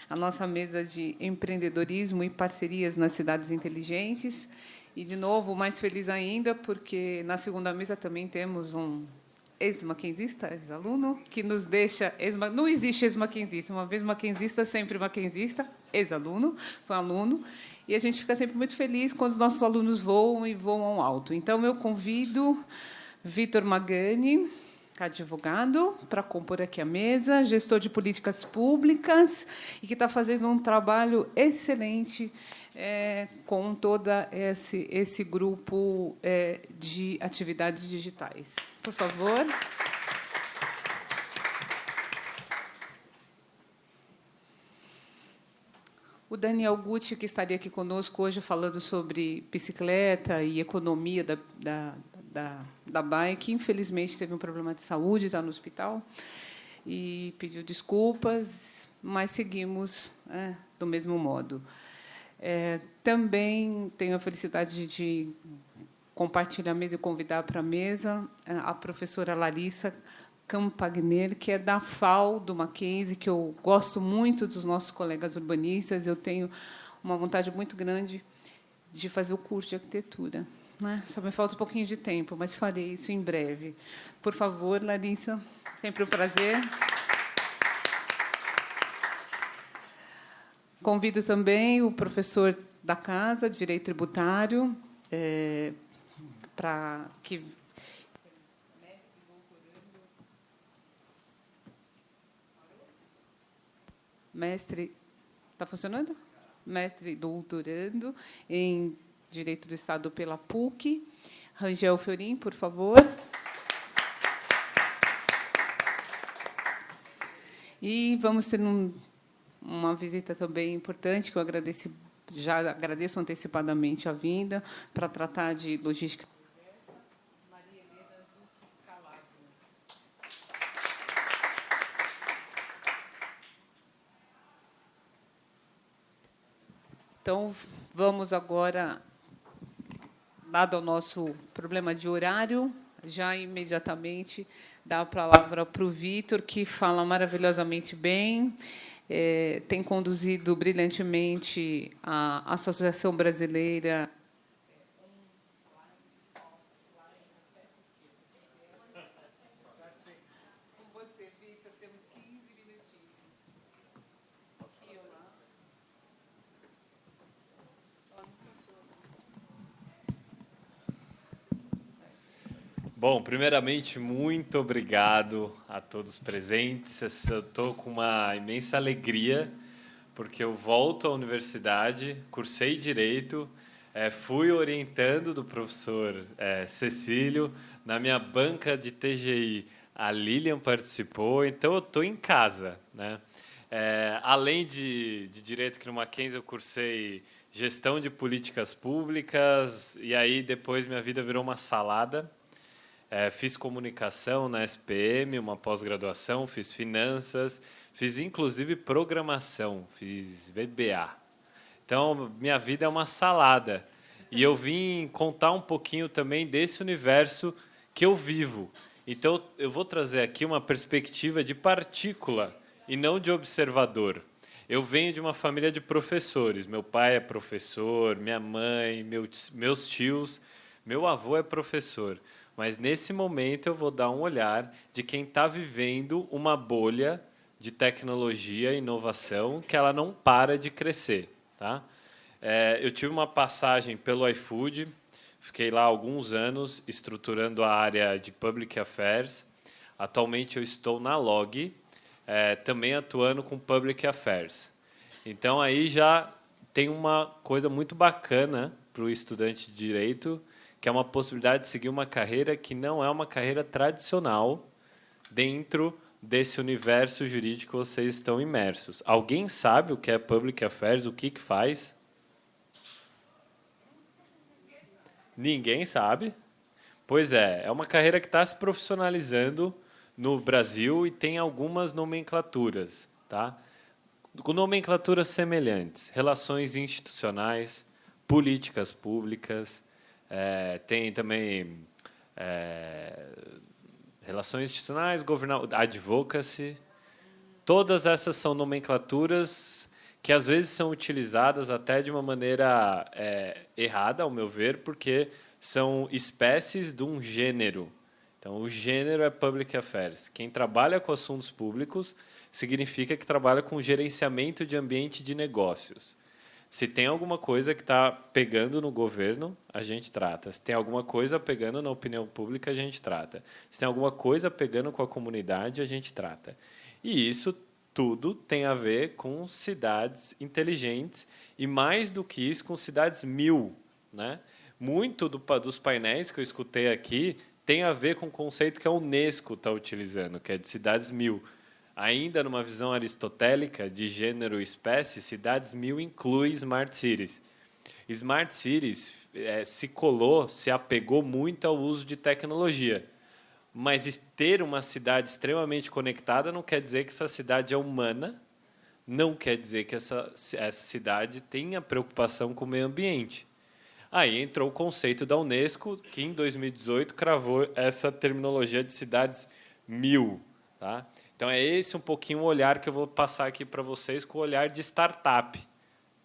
a nossa mesa de empreendedorismo e parcerias nas cidades inteligentes. E, de novo, mais feliz ainda, porque na segunda mesa também temos um ex-maquenzista, ex-aluno, que nos deixa... Não existe ex-maquenzista, uma vez maquenzista, sempre maquenzista, ex-aluno, foi aluno, e a gente fica sempre muito feliz quando os nossos alunos voam e voam alto. Então, eu convido Vitor Magani, advogado, para compor aqui a mesa, gestor de políticas públicas, e que está fazendo um trabalho excelente com todo esse grupo de atividades digitais. Por favor. O Daniel Gucci, que estaria aqui conosco hoje falando sobre bicicleta e economia da bike, infelizmente teve um problema de saúde, está no hospital, e pediu desculpas, mas seguimos do mesmo modo. Também tenho a felicidade de compartilhar a mesa e convidar para a mesa a professora Larissa Campagner, que é da FAO, do Mackenzie, que eu gosto muito dos nossos colegas urbanistas, eu tenho uma vontade muito grande de fazer o curso de arquitetura. Né? Só me falta um pouquinho de tempo, mas farei isso em breve. Por favor, Larissa, sempre um prazer. Convido também o professor da casa, de Direito Tributário, para que... Mestre... Está funcionando? Mestre doutorando em Direito do Estado pela PUC. Rangel Fiorin, por favor. E vamos ter uma visita também importante, que eu já agradeço antecipadamente a vinda, para tratar de logística. Maria Helena Zucchi Calado. Então, vamos agora, dado o nosso problema de horário, já imediatamente dar a palavra para o Vitor, que fala maravilhosamente bem, tem conduzido brilhantemente a Associação Brasileira. Com você, Vitor, temos 15 minutinhos. Bom, primeiramente, muito obrigado a todos presentes. Eu estou com uma imensa alegria, porque eu volto à universidade, cursei Direito, fui orientando do professor Cecílio, na minha banca de TGI, a Lilian participou, então eu estou em casa. Né? Além de Direito aqui no Mackenzie, eu cursei Gestão de Políticas Públicas, e aí depois minha vida virou uma salada. Fiz comunicação na SPM, uma pós-graduação, fiz finanças, fiz inclusive programação, fiz VBA. Então, minha vida é uma salada. E eu vim contar um pouquinho também desse universo que eu vivo. Então, eu vou trazer aqui uma perspectiva de partícula e não de observador. Eu venho de uma família de professores. Meu pai é professor, minha mãe, meus tios, meu avô é professor. Mas, nesse momento, eu vou dar um olhar de quem está vivendo uma bolha de tecnologia e inovação que ela não para de crescer. Tá? Eu tive uma passagem pelo iFood, fiquei lá alguns anos estruturando a área de Public Affairs. Atualmente, eu estou na Log, também atuando com Public Affairs. Então, aí já tem uma coisa muito bacana para o estudante de Direito, que é uma possibilidade de seguir uma carreira que não é uma carreira tradicional dentro desse universo jurídico que vocês estão imersos. Alguém sabe o que é Public Affairs, o que faz? Ninguém sabe? Pois é uma carreira que está se profissionalizando no Brasil e tem algumas nomenclaturas. Tá? Com nomenclaturas semelhantes, relações institucionais, políticas públicas, tem também relações institucionais, advocacy. Todas essas são nomenclaturas que às vezes são utilizadas até de uma maneira errada, ao meu ver, porque são espécies de um gênero. Então, o gênero é Public Affairs. Quem trabalha com assuntos públicos significa que trabalha com gerenciamento de ambiente de negócios. Se tem alguma coisa que está pegando no governo, a gente trata. Se tem alguma coisa pegando na opinião pública, a gente trata. Se tem alguma coisa pegando com a comunidade, a gente trata. E isso tudo tem a ver com cidades inteligentes e, mais do que isso, com cidades 1000. Né? Muito dos painéis que eu escutei aqui tem a ver com o conceito que a Unesco está utilizando, que é de cidades 1000. Ainda numa visão aristotélica de gênero e espécie, cidades 1000 inclui Smart Cities. Smart Cities se apegou muito ao uso de tecnologia. Mas ter uma cidade extremamente conectada não quer dizer que essa cidade é humana, não quer dizer que essa cidade tenha preocupação com o meio ambiente. Aí entrou o conceito da Unesco, que em 2018 cravou essa terminologia de cidades 1000. Tá? Então, é esse um pouquinho o olhar que eu vou passar aqui para vocês, com o olhar de startup.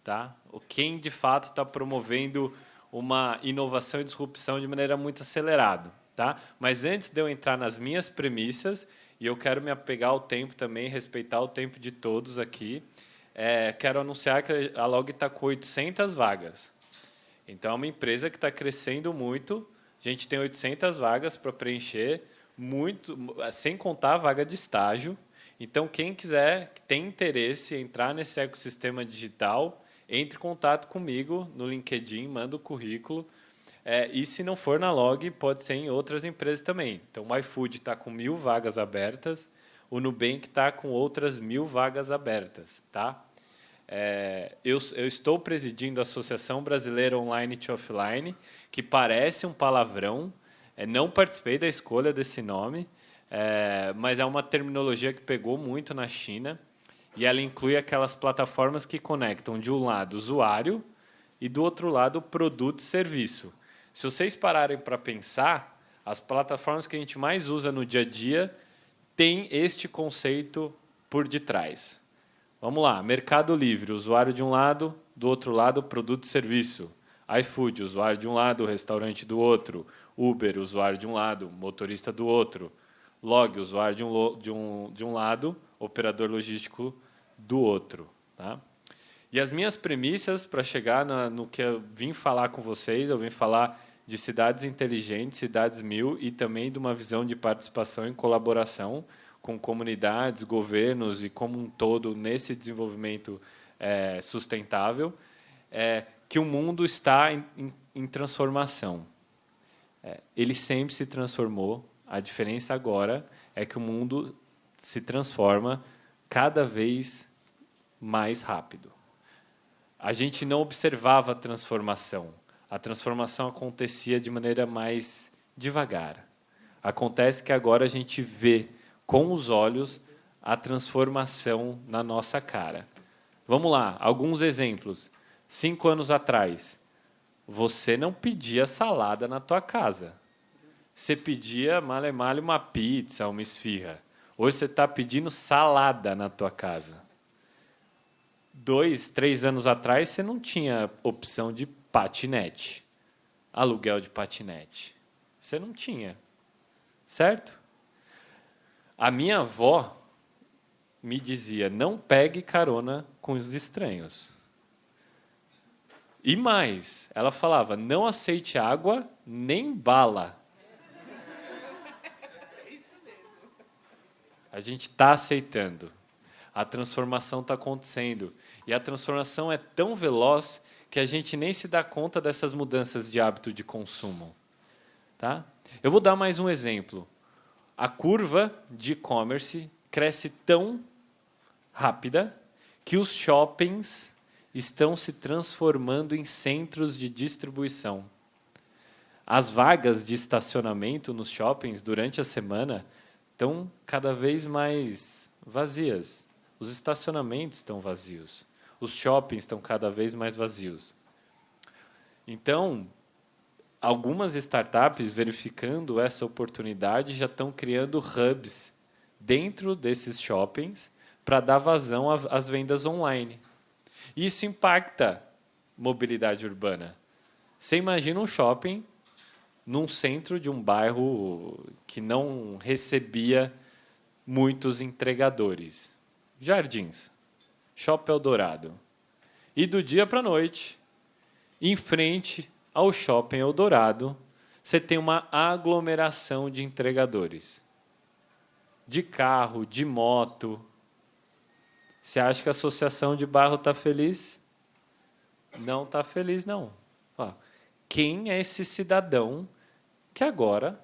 Tá? Quem, de fato, está promovendo uma inovação e disrupção de maneira muito acelerada. Tá? Mas, antes de eu entrar nas minhas premissas, e eu quero me apegar ao tempo também, respeitar o tempo de todos aqui, quero anunciar que a Log está com 800 vagas. Então, é uma empresa que está crescendo muito. A gente tem 800 vagas para preencher, sem contar a vaga de estágio. Então, quem quiser, tem interesse em entrar nesse ecossistema digital, entre em contato comigo no LinkedIn, manda o currículo. E, se não for na Log, pode ser em outras empresas também. Então, o iFood está com 1000 vagas abertas, o Nubank está com outras 1000 vagas abertas. Tá? Eu estou presidindo a Associação Brasileira Online to Offline, que parece um palavrão. Não participei da escolha desse nome, mas é uma terminologia que pegou muito na China, e ela inclui aquelas plataformas que conectam, de um lado, usuário e, do outro lado, produto e serviço. Se vocês pararem para pensar, as plataformas que a gente mais usa no dia a dia têm este conceito por detrás. Vamos lá, Mercado Livre, usuário de um lado, do outro lado, produto e serviço. iFood, usuário de um lado, restaurante do outro. Uber, usuário de um lado, motorista do outro. Log, usuário de um lado, operador logístico do outro. Tá? E as minhas premissas para chegar no que eu vim falar com vocês, eu vim falar de cidades inteligentes, cidades 1000, e também de uma visão de participação e colaboração com comunidades, governos e como um todo nesse desenvolvimento sustentável, que o mundo está em transformação. Ele sempre se transformou. A diferença agora é que o mundo se transforma cada vez mais rápido. A gente não observava a transformação. A transformação acontecia de maneira mais devagar. Acontece que agora a gente vê com os olhos a transformação na nossa cara. Vamos lá, alguns exemplos. 5 anos atrás, você não pedia salada na tua casa. Você pedia, male uma pizza, uma esfirra. Hoje você está pedindo salada na tua casa. 2, 3 anos atrás, você não tinha opção de patinete, aluguel de patinete. Você não tinha, certo? A minha avó me dizia, não pegue carona com os estranhos. E mais, ela falava, não aceite água nem bala. A gente está aceitando. A transformação está acontecendo. E a transformação é tão veloz que a gente nem se dá conta dessas mudanças de hábito de consumo. Tá? Eu vou dar mais um exemplo. A curva de e-commerce cresce tão rápida que os shoppings estão se transformando em centros de distribuição. As vagas de estacionamento nos shoppings durante a semana estão cada vez mais vazias. Os estacionamentos estão vazios. Os shoppings estão cada vez mais vazios. Então, algumas startups, verificando essa oportunidade, já estão criando hubs dentro desses shoppings para dar vazão às vendas online. Isso impacta mobilidade urbana. Você imagina um shopping num centro de um bairro que não recebia muitos entregadores. Jardins, Shopping Eldorado. E do dia para a noite, em frente ao Shopping Eldorado, você tem uma aglomeração de entregadores. De carro, de moto. Você acha que a associação de bairro está feliz? Não está feliz, não. Ó, quem é esse cidadão que agora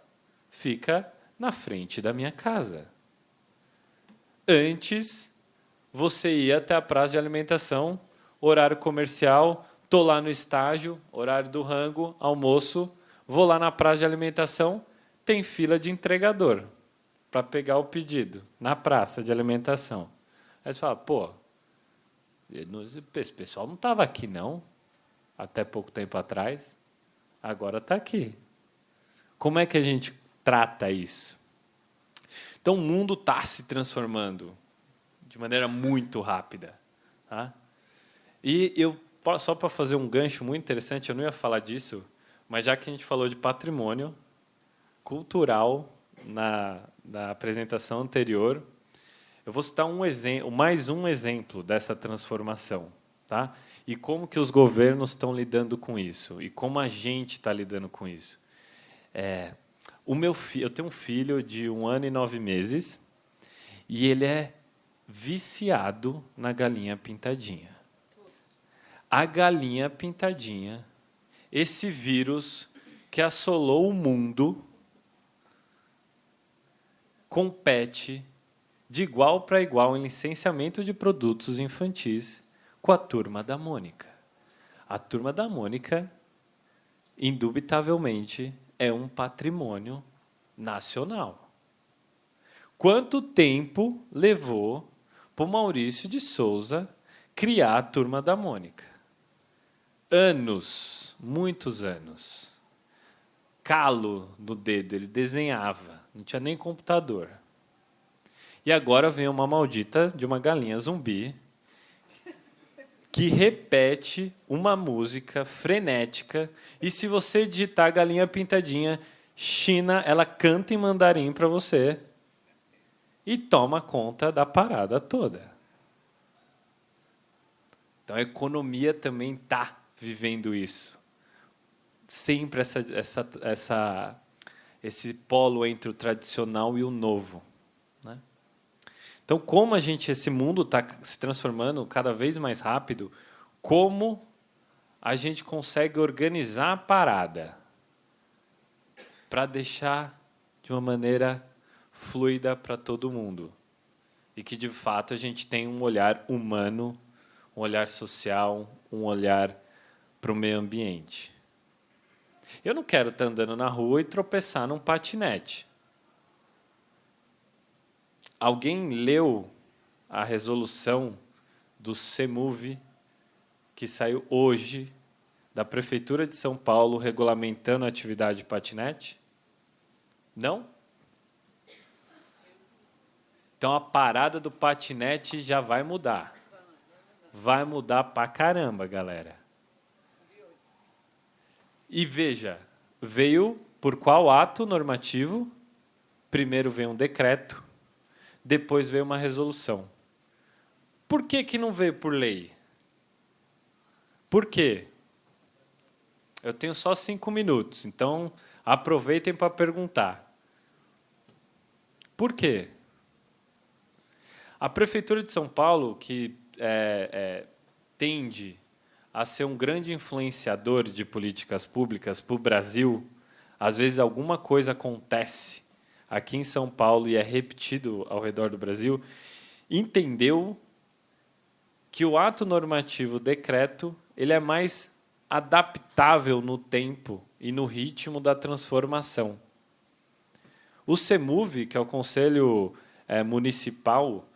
fica na frente da minha casa? Antes, você ia até a praça de alimentação, horário comercial, estou lá no estágio, horário do rango, almoço, vou lá na praça de alimentação, tem fila de entregador para pegar o pedido na praça de alimentação. Aí você fala, pô, esse pessoal não estava aqui, não, até pouco tempo atrás, agora está aqui. Como é que a gente trata isso? Então, o mundo está se transformando de maneira muito rápida. Tá? E eu, só para fazer um gancho muito interessante, eu não ia falar disso, mas já que a gente falou de patrimônio cultural na apresentação anterior, eu vou citar mais um exemplo dessa transformação. Tá? E como que os governos estão lidando com isso, e como a gente está lidando com isso. Eu tenho um filho de 1 ano e 9 meses, e ele é viciado na galinha pintadinha. A galinha pintadinha, esse vírus que assolou o mundo, compete de igual para igual em licenciamento de produtos infantis com a Turma da Mônica. A Turma da Mônica, indubitavelmente, é um patrimônio nacional. Quanto tempo levou para o Maurício de Souza criar a Turma da Mônica? Anos, muitos anos. Calo no dedo, ele desenhava, não tinha nem computador. E agora vem uma maldita de uma galinha zumbi que repete uma música frenética, e se você digitar galinha pintadinha, China, ela canta em mandarim para você e toma conta da parada toda. Então, a economia também está vivendo isso. Sempre esse polo entre o tradicional e o novo. Né? Então, como esse mundo está se transformando cada vez mais rápido, como a gente consegue organizar a parada para deixar de uma maneira fluida para todo mundo? E que, de fato, a gente tenha um olhar humano, um olhar social, um olhar para o meio ambiente. Eu não quero estar andando na rua e tropeçar num patinete. Alguém leu a resolução do CEMUV, que saiu hoje, da Prefeitura de São Paulo, regulamentando a atividade de patinete? Não? Então, a parada do patinete já vai mudar. Vai mudar pra caramba, galera. E veja, veio por qual ato normativo? Primeiro veio um decreto, depois veio uma resolução. Por que não veio por lei? Por quê? Eu tenho só 5 minutos, então aproveitem para perguntar. Por quê? A Prefeitura de São Paulo, que tende a ser um grande influenciador de políticas públicas para o Brasil, às vezes alguma coisa acontece aqui em São Paulo e é repetido ao redor do Brasil, entendeu que o ato normativo, o decreto, ele é mais adaptável no tempo e no ritmo da transformação. O CEMUV, que é o Conselho Municipal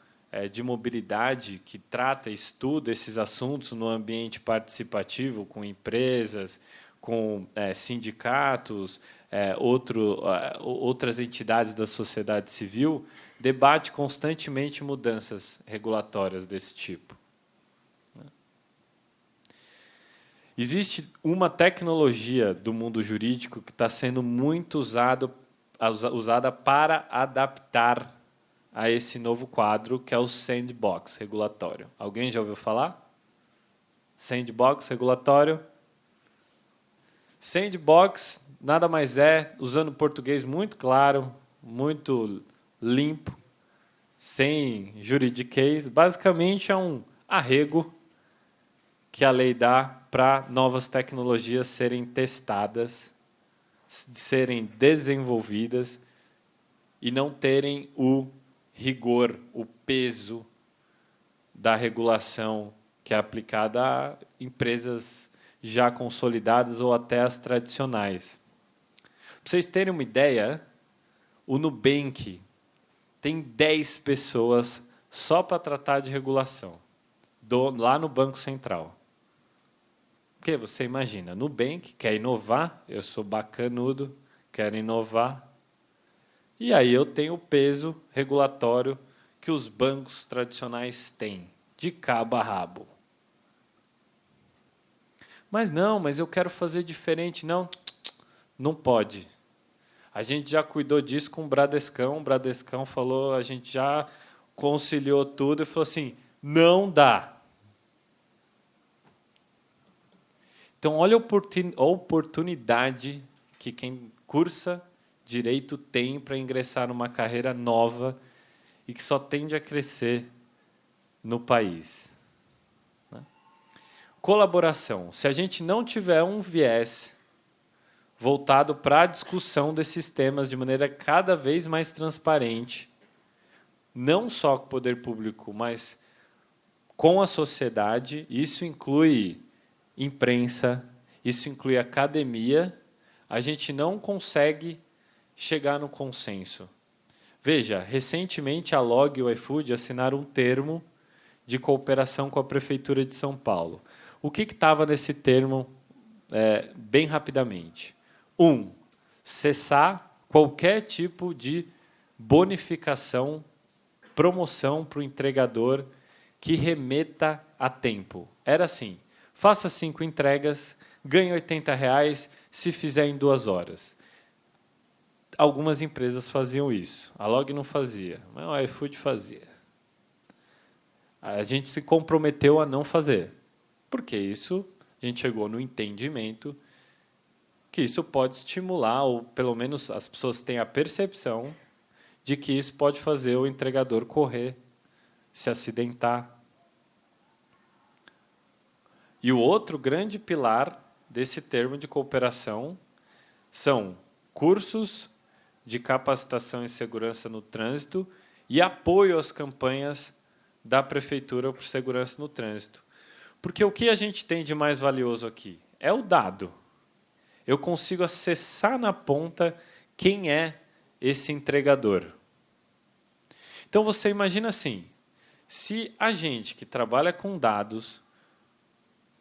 de Mobilidade, que trata e estuda esses assuntos no ambiente participativo, com empresas, com sindicatos, outras entidades da sociedade civil, debate constantemente mudanças regulatórias desse tipo. Existe uma tecnologia do mundo jurídico que está sendo muito usada para adaptar a esse novo quadro, que é o sandbox regulatório. Alguém já ouviu falar? Sandbox regulatório? Sandbox nada mais é, usando português muito claro, muito limpo, sem juridiquês, basicamente é um arrego que a lei dá para novas tecnologias serem testadas, serem desenvolvidas e não terem o rigor, o peso da regulação que é aplicada a empresas já consolidadas ou até as tradicionais. Para vocês terem uma ideia, o Nubank tem 10 pessoas só para tratar de regulação, lá no Banco Central. Porque você imagina, Nubank quer inovar, eu sou bacanudo, quero inovar, e aí eu tenho o peso regulatório que os bancos tradicionais têm, de cabo a rabo. Mas eu quero fazer diferente. Não pode. A gente já cuidou disso com o Bradescão falou, a gente já conciliou tudo e falou assim, não dá. Então, olha a oportunidade que quem cursa direito tem para ingressar numa carreira nova e que só tende a crescer no país. Colaboração. Se a gente não tiver um viés voltado para a discussão desses temas de maneira cada vez mais transparente, não só com o poder público, mas com a sociedade, isso inclui imprensa, isso inclui academia, a gente não consegue chegar no consenso. Veja, recentemente a Log e o iFood assinaram um termo de cooperação com a Prefeitura de São Paulo. O que estava nesse termo, bem rapidamente? 1. Cessar qualquer tipo de bonificação, promoção para o entregador que remeta a tempo. Era assim, faça 5 entregas, ganhe R$80 se fizer em 2 horas. Algumas empresas faziam isso. A Log não fazia, mas o iFood fazia. A gente se comprometeu a não fazer. Porque isso, a gente chegou no entendimento que isso pode estimular, ou pelo menos as pessoas têm a percepção de que isso pode fazer o entregador correr, se acidentar. E o outro grande pilar desse termo de cooperação são cursos de capacitação em segurança no trânsito e apoio às campanhas da Prefeitura por segurança no trânsito. Porque o que a gente tem de mais valioso aqui? É o dado. Eu consigo acessar na ponta quem é esse entregador. Então, você imagina assim, se a gente que trabalha com dados,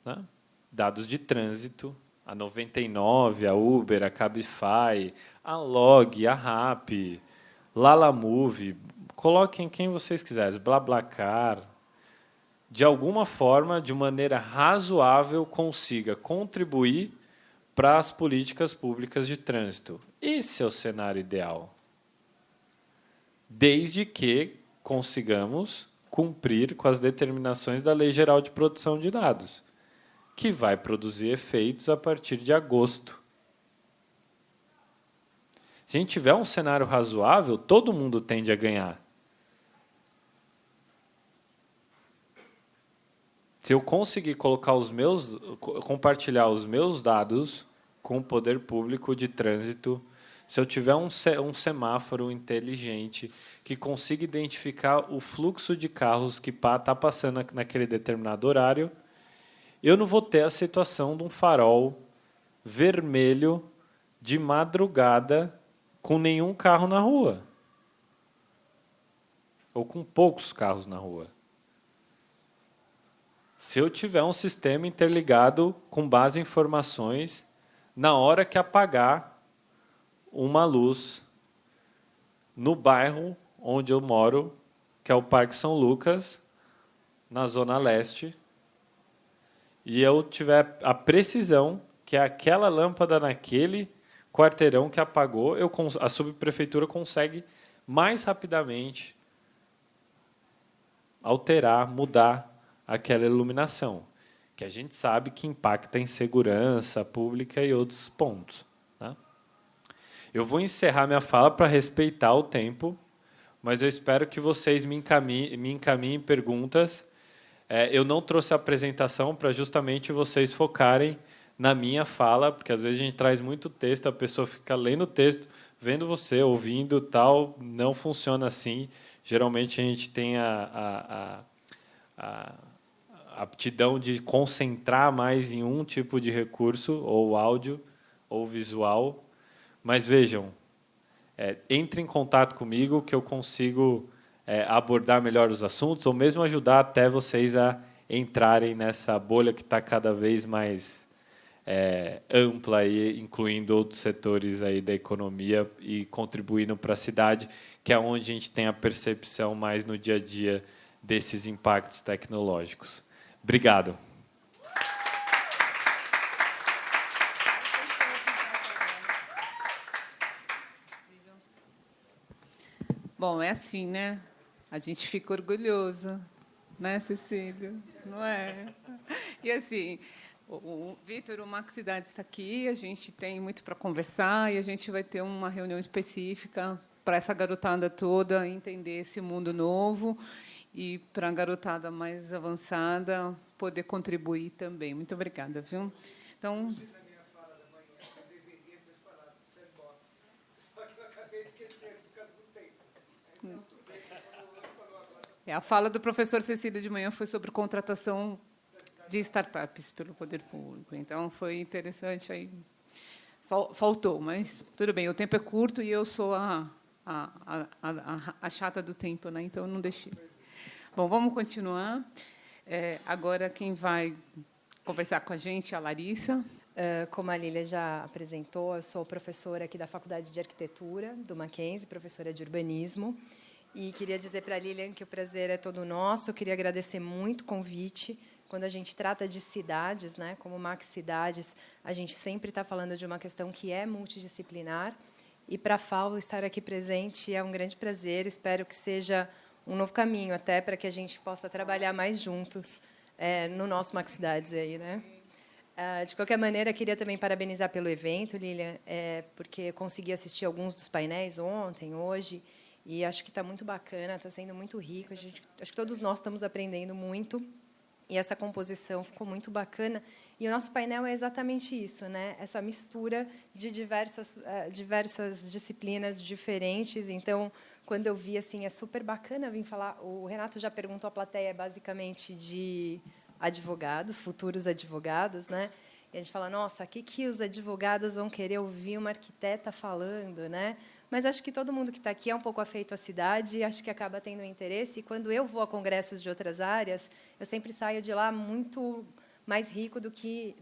né, dados de trânsito, a 99, a Uber, a Cabify, a Log, a Rappi, Lalamove, coloquem quem vocês quiserem, BlaBlaCar, de alguma forma, de maneira razoável, consiga contribuir para as políticas públicas de trânsito. Esse é o cenário ideal. Desde que consigamos cumprir com as determinações da Lei Geral de Proteção de Dados, que vai produzir efeitos a partir de agosto. Se a gente tiver um cenário razoável, todo mundo tende a ganhar. Se eu conseguir compartilhar os meus dados com o poder público de trânsito, se eu tiver um semáforo inteligente que consiga identificar o fluxo de carros que está passando naquele determinado horário, eu não vou ter a situação de um farol vermelho de madrugada com nenhum carro na rua. Ou com poucos carros na rua. Se eu tiver um sistema interligado com base em informações, na hora que apagar uma luz no bairro onde eu moro, que é o Parque São Lucas, na Zona Leste, e eu tiver a precisão que é aquela lâmpada naquele quarteirão que apagou, a subprefeitura consegue mais rapidamente alterar, mudar aquela iluminação, que a gente sabe que impacta em segurança pública e outros pontos. Tá? Eu vou encerrar minha fala para respeitar o tempo, mas eu espero que vocês me encaminhem perguntas. Eu não trouxe a apresentação para justamente vocês focarem na minha fala, porque às vezes a gente traz muito texto, a pessoa fica lendo o texto, vendo você, ouvindo, tal, não funciona assim. Geralmente a gente tem a aptidão de concentrar mais em um tipo de recurso, ou áudio, ou visual. Mas vejam, entre em contato comigo que eu consigo abordar melhor os assuntos, ou mesmo ajudar até vocês a entrarem nessa bolha que está cada vez mais ampla, aí, incluindo outros setores aí da economia e contribuindo para a cidade, que é onde a gente tem a percepção mais no dia a dia desses impactos tecnológicos. Obrigado. Bom, é assim, né? A gente fica orgulhoso, né, Cecília? Não é? E assim, o Vitor, o Maxidade está aqui, a gente tem muito para conversar e a gente vai ter uma reunião específica para essa garotada toda entender esse mundo novo e para a garotada mais avançada poder contribuir também. Muito obrigada, viu? Então, a fala do professor Cecílio de manhã foi sobre contratação de startups pelo poder público. Então, foi interessante. Aí faltou, mas tudo bem. O tempo é curto e eu sou a chata do tempo, né? Então, eu não deixei. Bom, vamos continuar. Agora, quem vai conversar com a gente é a Larissa. Como a Lília já apresentou, eu sou professora aqui da Faculdade de Arquitetura, do Mackenzie, professora de urbanismo. E queria dizer para a Lilian que o prazer é todo nosso. Eu queria agradecer muito o convite. Quando a gente trata de cidades, né, como Maxcidades, a gente sempre está falando de uma questão que é multidisciplinar. E para a FAO estar aqui presente é um grande prazer. Espero que seja um novo caminho, até para que a gente possa trabalhar mais juntos no nosso Maxcidades aí, né? De qualquer maneira, queria também parabenizar pelo evento, Lilian, porque consegui assistir alguns dos painéis ontem, hoje. E acho que está muito bacana, está sendo muito rico. Acho que todos nós estamos aprendendo muito. E essa composição ficou muito bacana. E o nosso painel é exatamente isso, né? Essa mistura de diversas disciplinas diferentes. Então, quando eu vi, assim, é super bacana vir falar. O Renato já perguntou, a plateia é basicamente de advogados, futuros advogados, né? E a gente fala, nossa, o que os advogados vão querer ouvir uma arquiteta falando, né? Mas acho que todo mundo que está aqui é um pouco afeito à cidade e acho que acaba tendo interesse. E quando eu vou a congressos de outras áreas, eu sempre saio de lá muito mais rica do que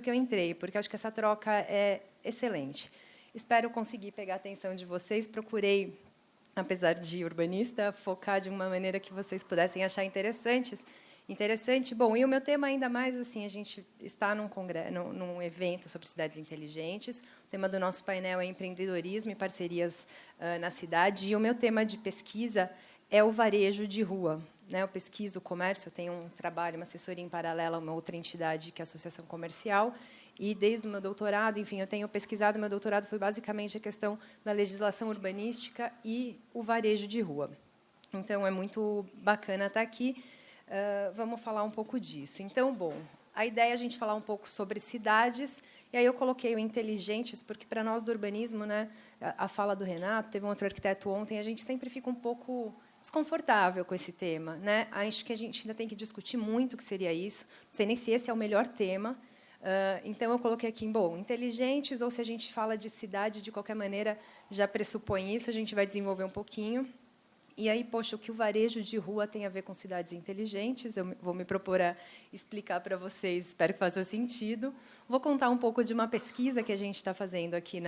eu entrei, porque acho que essa troca é excelente. Espero conseguir pegar a atenção de vocês. Procurei, apesar de urbanista, focar de uma maneira que vocês pudessem achar interessante. Bom, e o meu tema ainda mais assim, a gente está num evento sobre cidades inteligentes. O tema do nosso painel é empreendedorismo e parcerias na cidade. E o meu tema de pesquisa é o varejo de rua. Né? Eu pesquiso o comércio, eu tenho um trabalho, uma assessoria em paralelo a uma outra entidade, que é a Associação Comercial. E, desde o meu doutorado, enfim, eu tenho pesquisado, meu doutorado foi basicamente a questão da legislação urbanística e o varejo de rua. Então, é muito bacana estar aqui. Vamos falar um pouco disso. Então, bom, a ideia é a gente falar um pouco sobre cidades, e aí eu coloquei o inteligentes, porque, para nós do urbanismo, né, a fala do Renato, teve um outro arquiteto ontem, a gente sempre fica um pouco desconfortável com esse tema. Né? Acho que a gente ainda tem que discutir muito o que seria isso, não sei nem se esse é o melhor tema. Então, eu coloquei aqui, bom, inteligentes, ou se a gente fala de cidade, de qualquer maneira, já pressupõe isso, a gente vai desenvolver um pouquinho. E aí, poxa, o que o varejo de rua tem a ver com cidades inteligentes? Eu vou me propor a explicar para vocês, espero que faça sentido. Vou contar um pouco de uma pesquisa que a gente está fazendo aqui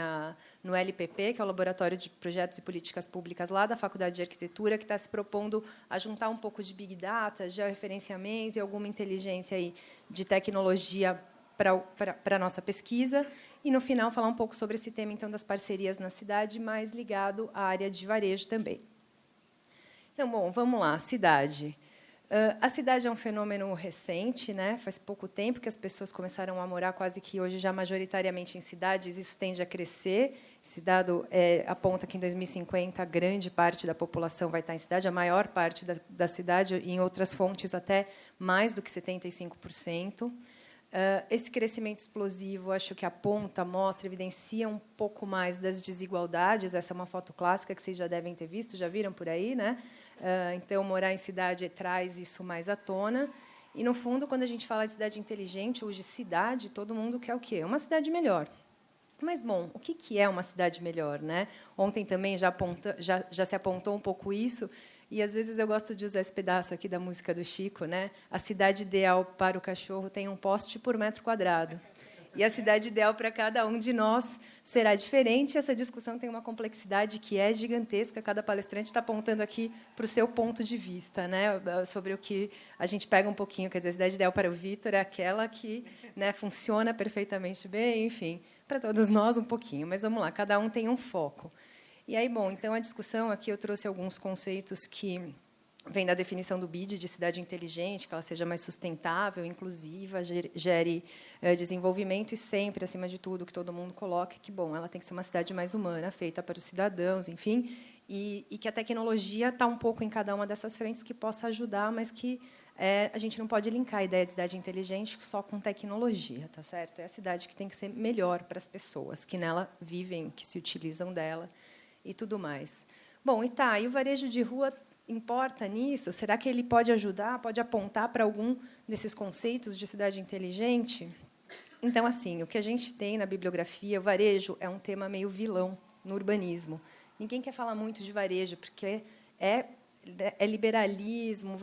no LPP, que é o Laboratório de Projetos e Políticas Públicas lá da Faculdade de Arquitetura, que está se propondo a juntar um pouco de Big Data, georreferenciamento e alguma inteligência aí de tecnologia para a nossa pesquisa. E, no final, falar um pouco sobre esse tema então das parcerias na cidade, mais ligado à área de varejo também. Então, bom, vamos lá, cidade. A cidade é um fenômeno recente, né? Faz pouco tempo que as pessoas começaram a morar quase que hoje já majoritariamente em cidades. Isso tende a crescer. Esse dado aponta que em 2050 grande parte da população vai estar em cidade, a maior parte da cidade, em outras fontes até mais do que 75%. Esse crescimento explosivo, acho que aponta, mostra, evidencia um pouco mais das desigualdades. Essa é uma foto clássica que vocês já devem ter visto, já viram por aí, né? Então, morar em cidade traz isso mais à tona. E, no fundo, quando a gente fala de cidade inteligente ou de cidade, todo mundo quer o quê? Uma cidade melhor. Mas, bom, o que é uma cidade melhor, né? Ontem também já se apontou um pouco isso, e às vezes eu gosto de usar esse pedaço aqui da música do Chico, né? A cidade ideal para o cachorro tem um poste por metro quadrado. E a cidade ideal para cada um de nós será diferente. Essa discussão tem uma complexidade que é gigantesca. Cada palestrante está apontando aqui para o seu ponto de vista, né? Sobre o que a gente pega um pouquinho. Quer dizer, a cidade ideal para o Vitor é aquela que, né, funciona perfeitamente bem, enfim, para todos nós um pouquinho. Mas vamos lá, cada um tem um foco. E aí, bom, então a discussão aqui eu trouxe alguns conceitos que vem da definição do BID de cidade inteligente, que ela seja mais sustentável, inclusiva, gere desenvolvimento e sempre, acima de tudo, que todo mundo coloque que, bom, ela tem que ser uma cidade mais humana, feita para os cidadãos, enfim, e que a tecnologia está um pouco em cada uma dessas frentes que possa ajudar, mas que a gente não pode linkar a ideia de cidade inteligente só com tecnologia, tá certo? É a cidade que tem que ser melhor para as pessoas que nela vivem, que se utilizam dela e tudo mais. Bom, e o varejo de rua importa nisso? Será que ele pode ajudar, pode apontar para algum desses conceitos de cidade inteligente? Então, assim, o que a gente tem na bibliografia, o varejo é um tema meio vilão no urbanismo. Ninguém quer falar muito de varejo, porque é liberalismo,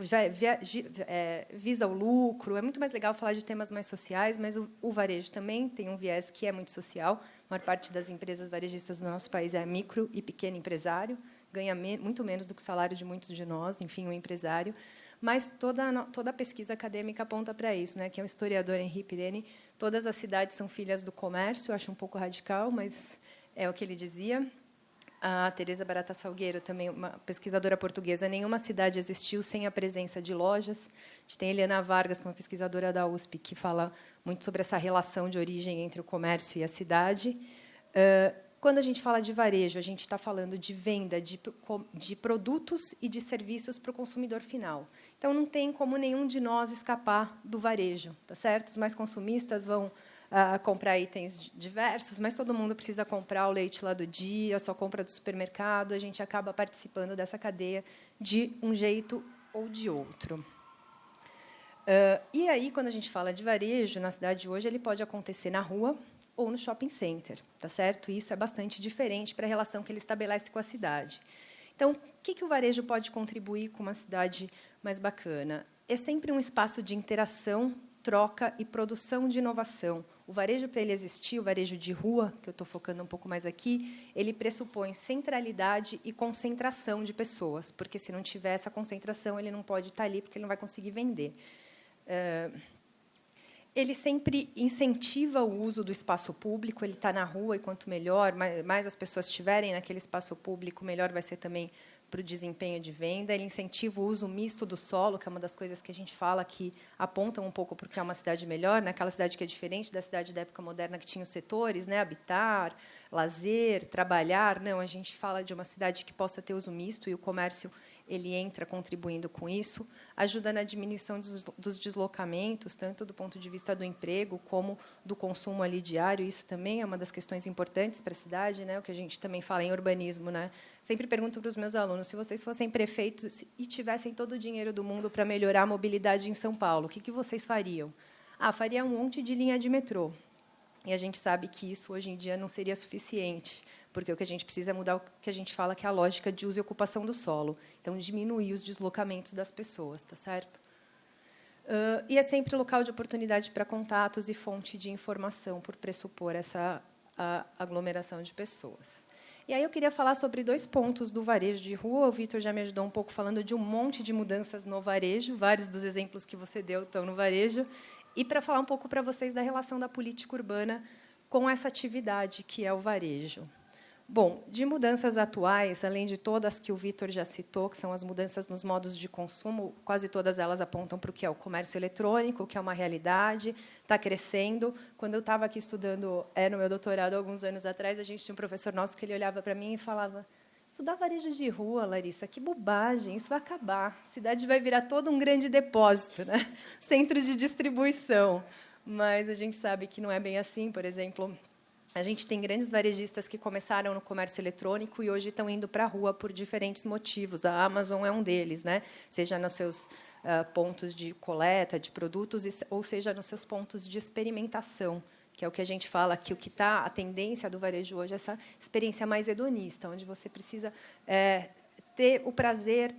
visa o lucro. É muito mais legal falar de temas mais sociais, mas o varejo também tem um viés que é muito social. A maior parte das empresas varejistas do nosso país é micro e pequeno empresário, ganha muito menos do que o salário de muitos de nós, enfim, um empresário. Mas toda a pesquisa acadêmica aponta para isso, né? Que é o historiador Henri Pirenne. Todas as cidades são filhas do comércio. Eu acho um pouco radical, mas é o que ele dizia. A Teresa Barata Salgueiro, também uma pesquisadora portuguesa, nenhuma cidade existiu sem a presença de lojas. A gente tem Eliana Vargas, que é uma pesquisadora da USP, que fala muito sobre essa relação de origem entre o comércio e a cidade. Quando a gente fala de varejo, a gente está falando de venda de produtos e de serviços para o consumidor final. Então, não tem como nenhum de nós escapar do varejo, tá certo? Os mais consumistas vão comprar itens diversos, mas todo mundo precisa comprar o leite lá do dia, a sua compra do supermercado, a gente acaba participando dessa cadeia de um jeito ou de outro. E aí, quando a gente fala de varejo, na cidade de hoje, ele pode acontecer na rua ou no shopping center, tá certo? E isso é bastante diferente para a relação que ele estabelece com a cidade. Então, o que o varejo pode contribuir com uma cidade mais bacana? É sempre um espaço de interação, troca e produção de inovação. O varejo, para ele existir, o varejo de rua, que eu estou focando um pouco mais aqui, ele pressupõe centralidade e concentração de pessoas, porque, se não tiver essa concentração, ele não pode estar ali, porque ele não vai conseguir vender. Ele sempre incentiva o uso do espaço público, ele está na rua, e quanto melhor, mais as pessoas estiverem naquele espaço público, melhor vai ser também para o desempenho de venda. Ele incentiva o uso misto do solo, que é uma das coisas que a gente fala que apontam um pouco porque é uma cidade melhor, né? Aquela cidade que é diferente da cidade da época moderna, que tinha os setores, né? Habitar, lazer, trabalhar. Não, a gente fala de uma cidade que possa ter uso misto, e o comércio ele entra contribuindo com isso, ajuda na diminuição dos deslocamentos, tanto do ponto de vista do emprego como do consumo ali diário. Isso também é uma das questões importantes para a cidade, né? O que a gente também fala em urbanismo, né? Sempre pergunto para os meus alunos: se vocês fossem prefeitos e tivessem todo o dinheiro do mundo para melhorar a mobilidade em São Paulo, o que vocês fariam? Faria um monte de linha de metrô. E a gente sabe que isso, hoje em dia, não seria suficiente, porque o que a gente precisa é mudar o que a gente fala que é a lógica de uso e ocupação do solo. Então, diminuir os deslocamentos das pessoas, tá certo? E é sempre local de oportunidade para contatos e fonte de informação, por pressupor essa aglomeração de pessoas. E aí eu queria falar sobre 2 pontos do varejo de rua. O Vitor já me ajudou um pouco falando de um monte de mudanças no varejo, vários dos exemplos que você deu estão no varejo, e para falar um pouco para vocês da relação da política urbana com essa atividade que é o varejo. Bom, de mudanças atuais, além de todas que o Vitor já citou, que são as mudanças nos modos de consumo, quase todas elas apontam para o que é o comércio eletrônico, que é uma realidade, está crescendo. Quando eu estava aqui estudando no meu doutorado, alguns anos atrás, a gente tinha um professor nosso que ele olhava para mim e falava: estudar varejo de rua, Larissa, que bobagem, isso vai acabar. A cidade vai virar todo um grande depósito, né? Centro de distribuição. Mas a gente sabe que não é bem assim. Por exemplo, a gente tem grandes varejistas que começaram no comércio eletrônico e hoje estão indo para a rua por diferentes motivos. A Amazon é um deles, né? Seja nos seus pontos de coleta de produtos, ou seja nos seus pontos de experimentação, que é o que a gente fala que a tendência do varejo hoje é essa experiência mais hedonista, onde você precisa ter o prazer,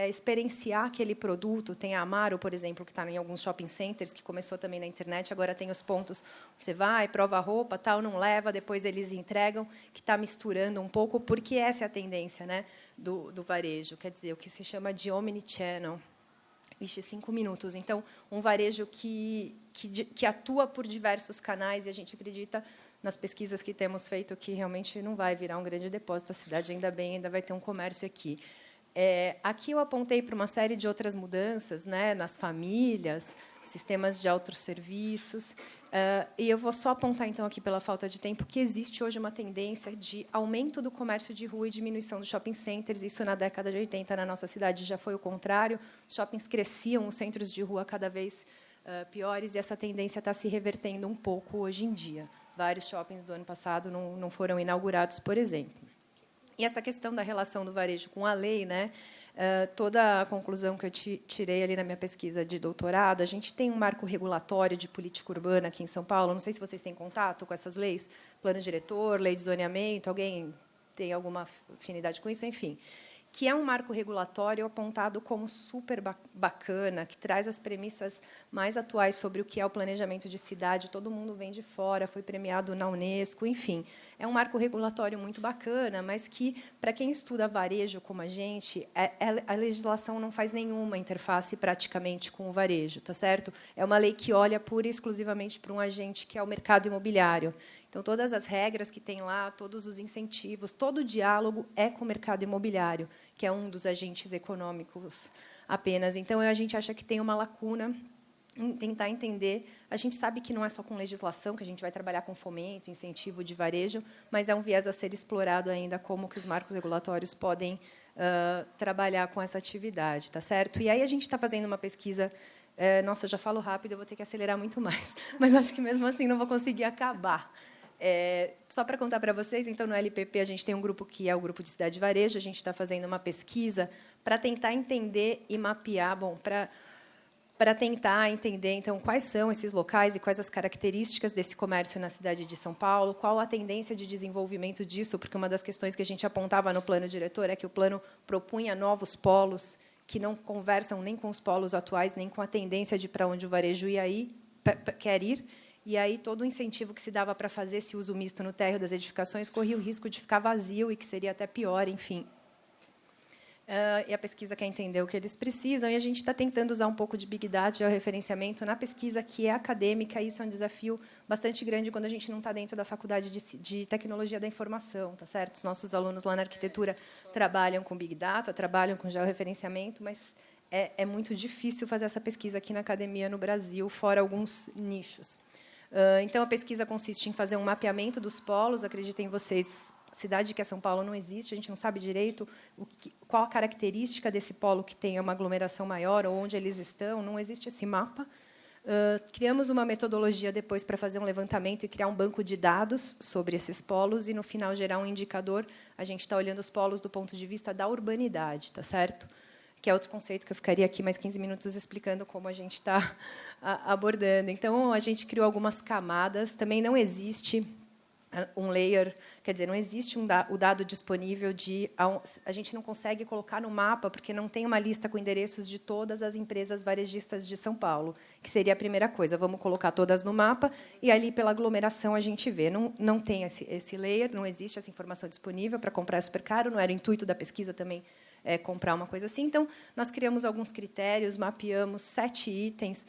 experienciar aquele produto. Tem a Amaro, por exemplo, que está em alguns shopping centers, que começou também na internet, agora tem os pontos, você vai, prova a roupa, tal, não leva, depois eles entregam, que está misturando um pouco, porque essa é a tendência, né, do varejo, quer dizer, o que se chama de omnichannel. Vixe, 5 minutos. Então, um varejo que atua por diversos canais, e a gente acredita, nas pesquisas que temos feito, que realmente não vai virar um grande depósito. A cidade, ainda bem, ainda vai ter um comércio aqui. Aqui eu apontei para uma série de outras mudanças, né, nas famílias, sistemas de autosserviços, e eu vou só apontar, então, aqui, pela falta de tempo, que existe hoje uma tendência de aumento do comércio de rua e diminuição dos shopping centers. Isso, na década de 80, na nossa cidade, já foi o contrário. Os shoppings cresciam, os centros de rua cada vez piores, e essa tendência está se revertendo um pouco hoje em dia. Vários shoppings do ano passado não foram inaugurados, por exemplo. E essa questão da relação do varejo com a lei, né? Toda a conclusão que eu tirei ali na minha pesquisa de doutorado, a gente tem um marco regulatório de política urbana aqui em São Paulo. Não sei se vocês têm contato com essas leis, plano diretor, lei de zoneamento, alguém tem alguma afinidade com isso, enfim, que é um marco regulatório apontado como super bacana, que traz as premissas mais atuais sobre o que é o planejamento de cidade. Todo mundo vem de fora, foi premiado na Unesco, enfim. É um marco regulatório muito bacana, mas que, para quem estuda varejo como a gente, a legislação não faz nenhuma interface praticamente com o varejo, tá certo? É uma lei que olha pura e exclusivamente para um agente que é o mercado imobiliário. Então, todas as regras que tem lá, todos os incentivos, todo o diálogo é com o mercado imobiliário, que é um dos agentes econômicos apenas. Então, a gente acha que tem uma lacuna em tentar entender. A gente sabe que não é só com legislação que a gente vai trabalhar com fomento, incentivo de varejo, mas é um viés a ser explorado ainda, como que os marcos regulatórios podem trabalhar com essa atividade, tá certo? E aí a gente está fazendo uma pesquisa. Nossa, eu já falo rápido, eu vou ter que acelerar muito mais, mas acho que mesmo assim não vou conseguir acabar. Só para contar para vocês, então, no LPP, a gente tem um grupo que é o Grupo de Cidade de Varejo. A gente está fazendo uma pesquisa para tentar entender e mapear, para tentar entender, então, quais são esses locais e quais as características desse comércio na cidade de São Paulo, qual a tendência de desenvolvimento disso, porque uma das questões que a gente apontava no plano diretor é que o plano propunha novos polos que não conversam nem com os polos atuais, nem com a tendência de para onde o varejo quer ir. E aí todo o incentivo que se dava para fazer esse uso misto no térreo das edificações corria o risco de ficar vazio e que seria até pior, enfim. E a pesquisa quer entender o que eles precisam, e a gente está tentando usar um pouco de Big Data, georreferenciamento, na pesquisa que é acadêmica. Isso é um desafio bastante grande quando a gente não está dentro da faculdade de tecnologia da informação, tá certo? Os nossos alunos lá na arquitetura trabalham com Big Data, trabalham com georreferenciamento, mas é muito difícil fazer essa pesquisa aqui na academia no Brasil, fora alguns nichos. Então, a pesquisa consiste em fazer um mapeamento dos polos. Acreditem vocês, cidade que é São Paulo não existe, a gente não sabe direito qual a característica desse polo que tem uma aglomeração maior ou onde eles estão, não existe esse mapa. Criamos uma metodologia depois para fazer um levantamento e criar um banco de dados sobre esses polos e, no final, gerar um indicador. A gente está olhando os polos do ponto de vista da urbanidade, tá certo? que é outro conceito que eu ficaria aqui mais 15 minutos explicando como a gente está abordando. Então, a gente criou algumas camadas. Também não existe um layer, quer dizer, não existe o dado disponível a gente não consegue colocar no mapa porque não tem uma lista com endereços de todas as empresas varejistas de São Paulo, que seria a primeira coisa. Vamos colocar todas no mapa e ali pela aglomeração a gente vê. Não tem esse layer, não existe essa informação disponível para comprar super caro. Não era o intuito da pesquisa também comprar uma coisa assim. Então, nós criamos alguns critérios, mapeamos 7 itens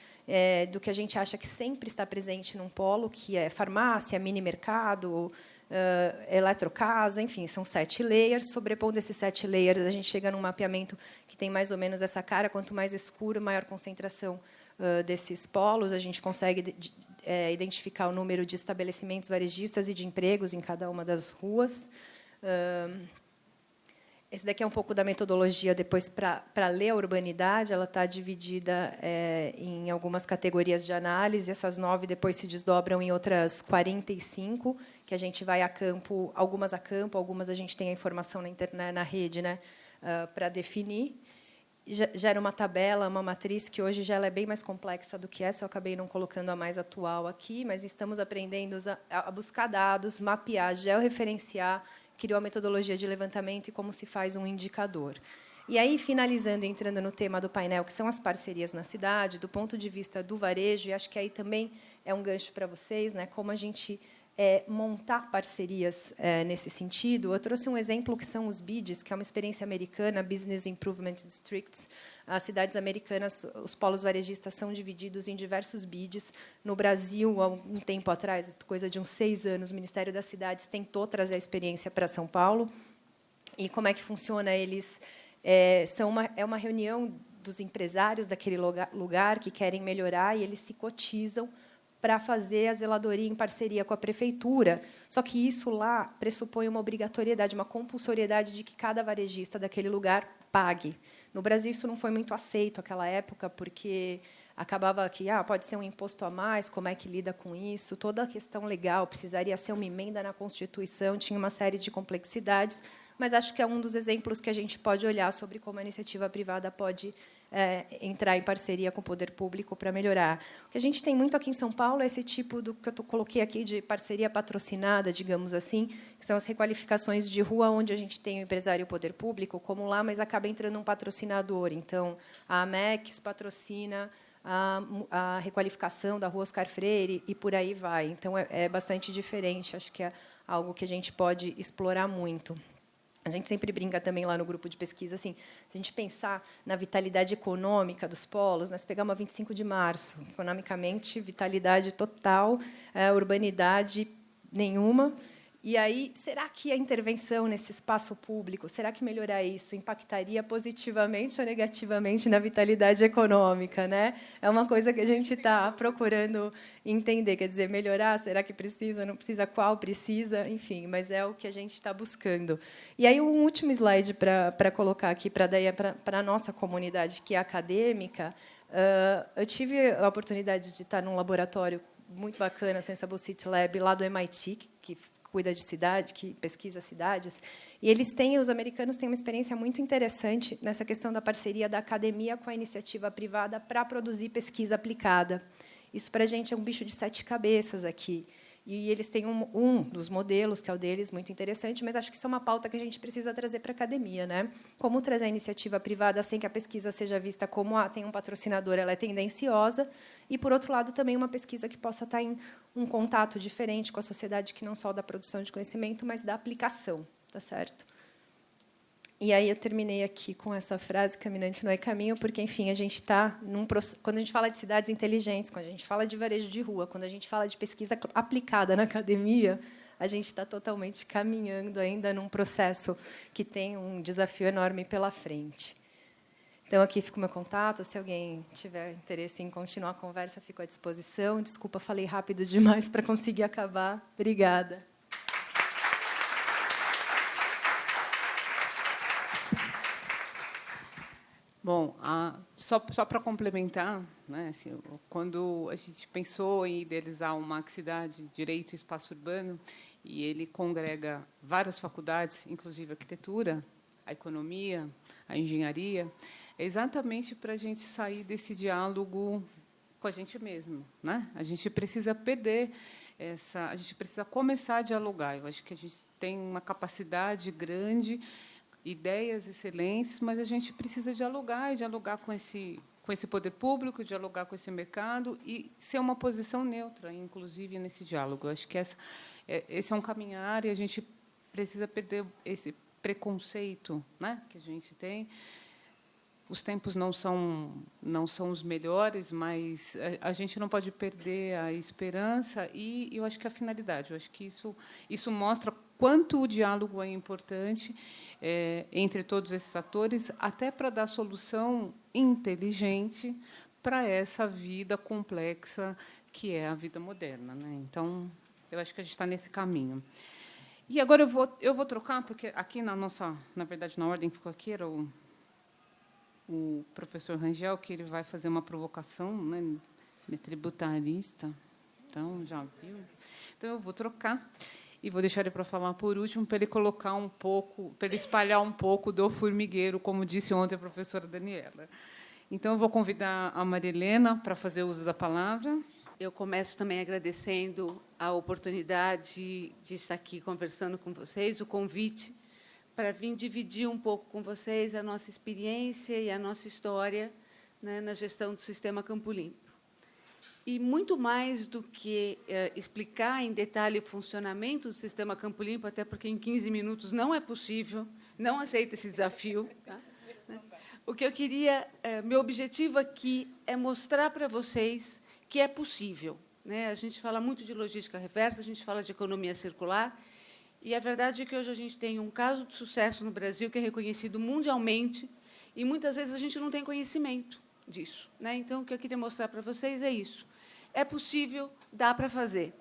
do que a gente acha que sempre está presente num polo, que é farmácia, mini mercado, eletrocasa, enfim, são 7 layers. Sobrepondo esses 7 layers, a gente chega num mapeamento que tem mais ou menos essa cara. Quanto mais escuro, maior concentração desses polos. A gente consegue identificar o número de estabelecimentos varejistas e de empregos em cada uma das ruas. Esse daqui é um pouco da metodologia depois para ler a urbanidade. Ela está dividida em algumas categorias de análise. Essas 9 depois se desdobram em outras 45, que a gente vai a campo, algumas a gente tem a informação na internet, na rede, né, para definir. Gera uma tabela, uma matriz que hoje já ela é bem mais complexa do que essa. Eu acabei não colocando a mais atual aqui, mas estamos aprendendo a buscar dados, mapear, georreferenciar, criou a metodologia de levantamento e como se faz um indicador. E aí, finalizando, entrando no tema do painel, que são as parcerias na cidade, do ponto de vista do varejo, e acho que aí também é um gancho para vocês, né, como a gente montar parcerias nesse sentido. Eu trouxe um exemplo que são os BIDs, que é uma experiência americana, Business Improvement Districts. As cidades americanas, os polos varejistas são divididos em diversos BIDs. No Brasil, há um tempo atrás, coisa de uns 6 anos, o Ministério das Cidades tentou trazer a experiência para São Paulo. E como é que funciona? Eles é uma reunião dos empresários daquele lugar que querem melhorar e eles se cotizam para fazer a zeladoria em parceria com a prefeitura. Só que isso lá pressupõe uma obrigatoriedade, uma compulsoriedade de que cada varejista daquele lugar pague. No Brasil, isso não foi muito aceito naquela época, porque acabava que pode ser um imposto a mais, como é que lida com isso? Toda a questão legal precisaria ser uma emenda na Constituição, tinha uma série de complexidades, mas acho que é um dos exemplos que a gente pode olhar sobre como a iniciativa privada pode entrar em parceria com o poder público para melhorar. O que a gente tem muito aqui em São Paulo é esse tipo do que eu coloquei aqui de parceria patrocinada, digamos assim, que são as requalificações de rua, onde a gente tem o empresário e o poder público, como lá, mas acaba entrando um patrocinador. Então, a Amex patrocina a requalificação da Rua Oscar Freire e por aí vai. Então, é bastante diferente. Acho que é algo que a gente pode explorar muito. A gente sempre brinca também lá no grupo de pesquisa, assim, se a gente pensar na vitalidade econômica dos polos, né, se pegar uma 25 de março, economicamente, vitalidade total, urbanidade nenhuma. E aí, será que a intervenção nesse espaço público, será que melhorar isso impactaria positivamente ou negativamente na vitalidade econômica, né? É uma coisa que a gente está procurando entender, quer dizer, melhorar, será que precisa, não precisa, qual precisa, enfim, mas é o que a gente está buscando. E aí, um último slide para colocar aqui para a nossa comunidade, que é acadêmica. Eu tive a oportunidade de estar num laboratório muito bacana, Sensible City Lab, lá do MIT, que cuida de cidade, que pesquisa cidades, e os americanos têm uma experiência muito interessante nessa questão da parceria da academia com a iniciativa privada para produzir pesquisa aplicada. Isso, para a gente, é um bicho de 7 cabeças aqui. E eles têm um dos modelos, que é o deles, muito interessante, mas acho que isso é uma pauta que a gente precisa trazer para a academia, né? Como trazer a iniciativa privada sem que a pesquisa seja vista como tem um patrocinador, ela é tendenciosa, e, por outro lado, também uma pesquisa que possa estar em um contato diferente com a sociedade, que não só da produção de conhecimento, mas da aplicação, tá certo? E aí eu terminei aqui com essa frase: caminhante não é caminho, porque, enfim, a gente está quando a gente fala de cidades inteligentes, quando a gente fala de varejo de rua, quando a gente fala de pesquisa aplicada na academia, a gente está totalmente caminhando ainda num processo que tem um desafio enorme pela frente. Então, aqui fica o meu contato. Se alguém tiver interesse em continuar a conversa, fico à disposição. Desculpa, falei rápido demais para conseguir acabar. Obrigada. Bom, só para complementar, né, assim, quando a gente pensou em idealizar uma cidade, direito e espaço urbano, e ele congrega várias faculdades, inclusive a arquitetura, a economia, a engenharia, é exatamente para a gente sair desse diálogo com a gente mesmo, né? A gente precisa perder essa, a gente precisa começar a dialogar. Eu acho que a gente tem uma capacidade grande, ideias excelentes, mas a gente precisa dialogar e dialogar com esse poder público, dialogar com esse mercado e ser uma posição neutra, inclusive nesse diálogo. Eu acho que esse é um caminhar e a gente precisa perder esse preconceito, né, que a gente tem. Os tempos não são os melhores, mas a gente não pode perder a esperança e eu acho que a finalidade. Eu acho que isso mostra quanto o diálogo é importante entre todos esses atores, até para dar solução inteligente para essa vida complexa que é a vida moderna, né? Então, eu acho que a gente está nesse caminho. E agora eu vou trocar, porque aqui na verdade, na ordem que ficou aqui, era o professor Rangel, que ele vai fazer uma provocação, né, tributarista. Então, já viu? Então, eu vou trocar e vou deixar ele para falar por último, para ele colocar um pouco, para ele espalhar um pouco do formigueiro, como disse ontem a professora Daniela. Então, eu vou convidar a Maria Helena para fazer uso da palavra. Eu começo também agradecendo a oportunidade de estar aqui conversando com vocês, o convite para vir dividir um pouco com vocês a nossa experiência e a nossa história, né, na gestão do sistema Campo Limpo. E, muito mais do que explicar em detalhe o funcionamento do sistema Campo Limpo, até porque em 15 minutos não é possível, não aceito esse desafio. Tá? O que eu queria, meu objetivo aqui é mostrar para vocês que é possível, né? A gente fala muito de logística reversa, a gente fala de economia circular, e a verdade é que hoje a gente tem um caso de sucesso no Brasil que é reconhecido mundialmente e, muitas vezes, a gente não tem conhecimento disso, né? Então, o que eu queria mostrar para vocês é isso. É possível, dá para fazer.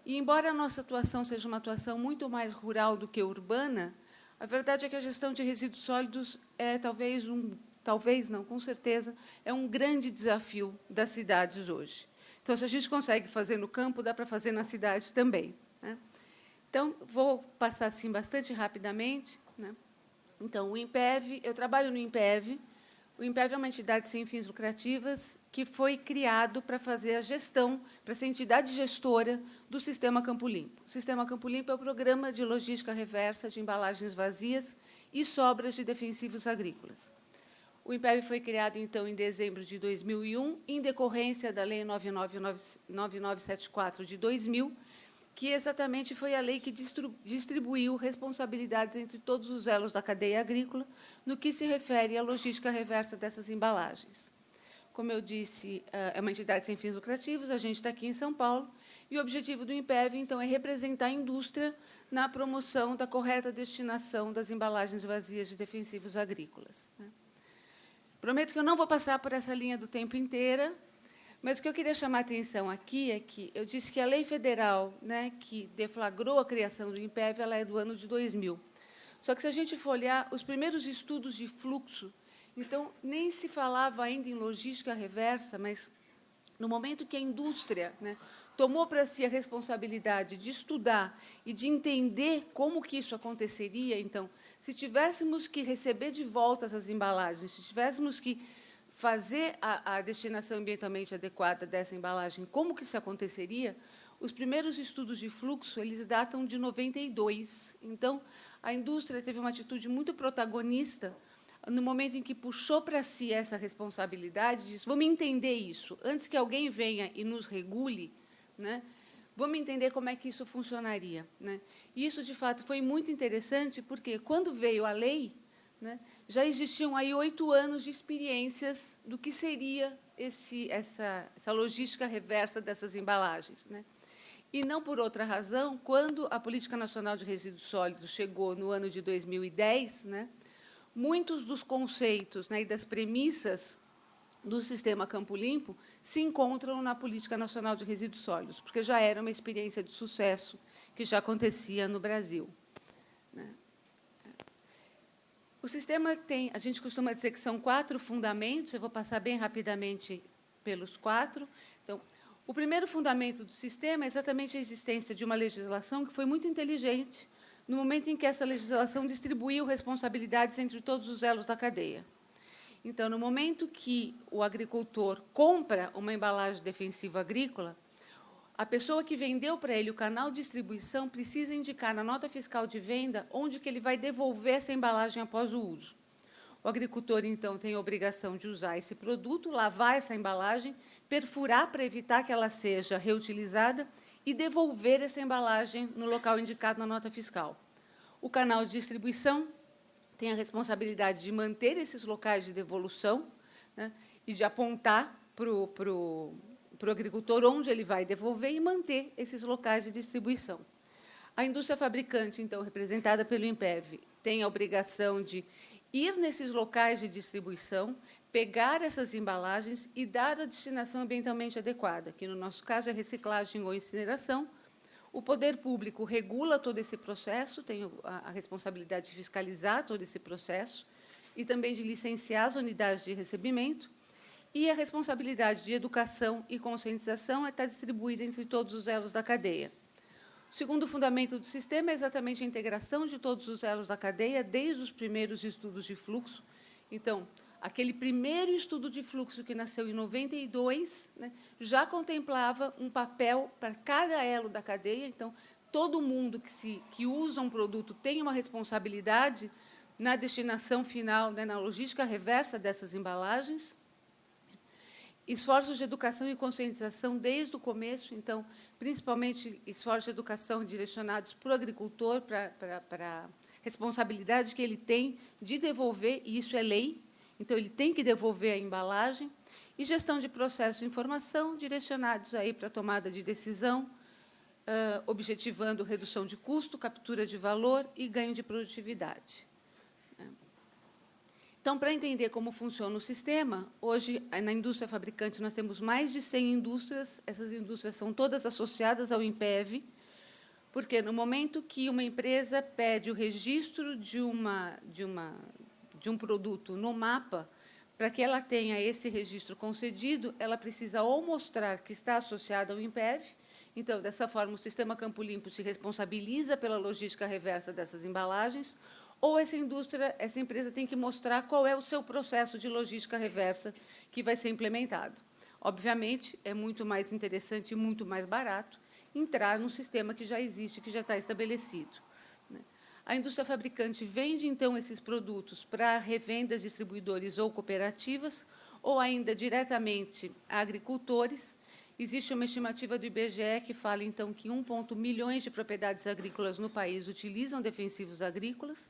E, embora a nossa atuação seja uma atuação muito mais rural do que urbana, a verdade é que a gestão de resíduos sólidos é talvez não, com certeza, é um grande desafio das cidades hoje. Então, se a gente consegue fazer no campo, dá para fazer na cidade também, né? Então, vou passar assim bastante rapidamente, né? Então, o INPEV, eu trabalho no INPEV. O INPEV é uma entidade sem fins lucrativos que foi criado para fazer a gestão, para ser entidade gestora do Sistema Campo Limpo. O Sistema Campo Limpo é o programa de logística reversa de embalagens vazias e sobras de defensivos agrícolas. O INPEV foi criado, então, em dezembro de 2001, em decorrência da Lei 9974 de 2000, que exatamente foi a lei que distribuiu responsabilidades entre todos os elos da cadeia agrícola no que se refere à logística reversa dessas embalagens. Como eu disse, é uma entidade sem fins lucrativos, a gente está aqui em São Paulo, e o objetivo do INPEV, então, é representar a indústria na promoção da correta destinação das embalagens vazias de defensivos agrícolas, né? Prometo que eu não vou passar por essa linha do tempo inteira, mas o que eu queria chamar a atenção aqui é que eu disse que a lei federal, né, que deflagrou a criação do INPEV, ela é do ano de 2000. Só que, se a gente for olhar os primeiros estudos de fluxo, então, nem se falava ainda em logística reversa, mas, no momento que a indústria, né, tomou para si a responsabilidade de estudar e de entender como que isso aconteceria, então, se tivéssemos que receber de volta essas embalagens, se tivéssemos que fazer a destinação ambientalmente adequada dessa embalagem, como que isso aconteceria, os primeiros estudos de fluxo, eles datam de 92. Então, a indústria teve uma atitude muito protagonista no momento em que puxou para si essa responsabilidade, disse, vamos entender isso, antes que alguém venha e nos regule, né, vamos entender como é que isso funcionaria, né? E isso, de fato, foi muito interessante, porque, quando veio a lei, né, já existiam aí 8 anos de experiências do que seria essa logística reversa dessas embalagens, né? E, não por outra razão, quando a Política Nacional de Resíduos Sólidos chegou no ano de 2010, né, muitos dos conceitos, né, e das premissas do sistema Campo Limpo se encontram na Política Nacional de Resíduos Sólidos, porque já era uma experiência de sucesso que já acontecia no Brasil, né? O sistema tem, a gente costuma dizer que são 4 fundamentos, eu vou passar bem rapidamente pelos 4. Então, o primeiro fundamento do sistema é exatamente a existência de uma legislação que foi muito inteligente no momento em que essa legislação distribuiu responsabilidades entre todos os elos da cadeia. Então, no momento que o agricultor compra uma embalagem defensiva agrícola, a pessoa que vendeu para ele o canal de distribuição precisa indicar na nota fiscal de venda onde que ele vai devolver essa embalagem após o uso. O agricultor, então, tem a obrigação de usar esse produto, lavar essa embalagem, perfurar para evitar que ela seja reutilizada e devolver essa embalagem no local indicado na nota fiscal. O canal de distribuição tem a responsabilidade de manter esses locais de devolução, né, e de apontar para o agricultor onde ele vai devolver e manter esses locais de distribuição. A indústria fabricante, então, representada pelo INPEV, tem a obrigação de ir nesses locais de distribuição, pegar essas embalagens e dar a destinação ambientalmente adequada, que, no nosso caso, é reciclagem ou incineração. O poder público regula todo esse processo, tem a responsabilidade de fiscalizar todo esse processo e também de licenciar as unidades de recebimento. E a responsabilidade de educação e conscientização está distribuída entre todos os elos da cadeia. O segundo fundamento do sistema é exatamente a integração de todos os elos da cadeia, desde os primeiros estudos de fluxo. Então, aquele primeiro estudo de fluxo que nasceu em 92, né, já contemplava um papel para cada elo da cadeia. Então, todo mundo que usa um produto tem uma responsabilidade na destinação final, né, na logística reversa dessas embalagens. Esforços de educação e conscientização desde o começo, então, principalmente esforços de educação direcionados para o agricultor, para a responsabilidade que ele tem de devolver, e isso é lei, então ele tem que devolver a embalagem, e gestão de processos de informação direcionados aí para a tomada de decisão, objetivando redução de custo, captura de valor e ganho de produtividade. Então, para entender como funciona o sistema, hoje, na indústria fabricante, nós temos mais de 100 indústrias. Essas indústrias são todas associadas ao INPEV, porque, no momento que uma empresa pede o registro de um produto no mapa, para que ela tenha esse registro concedido, ela precisa ou mostrar que está associada ao INPEV. Então, dessa forma, o Sistema Campo Limpo se responsabiliza pela logística reversa dessas embalagens, ou essa empresa tem que mostrar qual é o seu processo de logística reversa que vai ser implementado. Obviamente, é muito mais interessante e muito mais barato entrar num sistema que já existe, que já está estabelecido. A indústria fabricante vende, então, esses produtos para revendas, distribuidores ou cooperativas, ou ainda diretamente a agricultores. Existe uma estimativa do IBGE que fala, então, que 1,1 milhões de propriedades agrícolas no país utilizam defensivos agrícolas.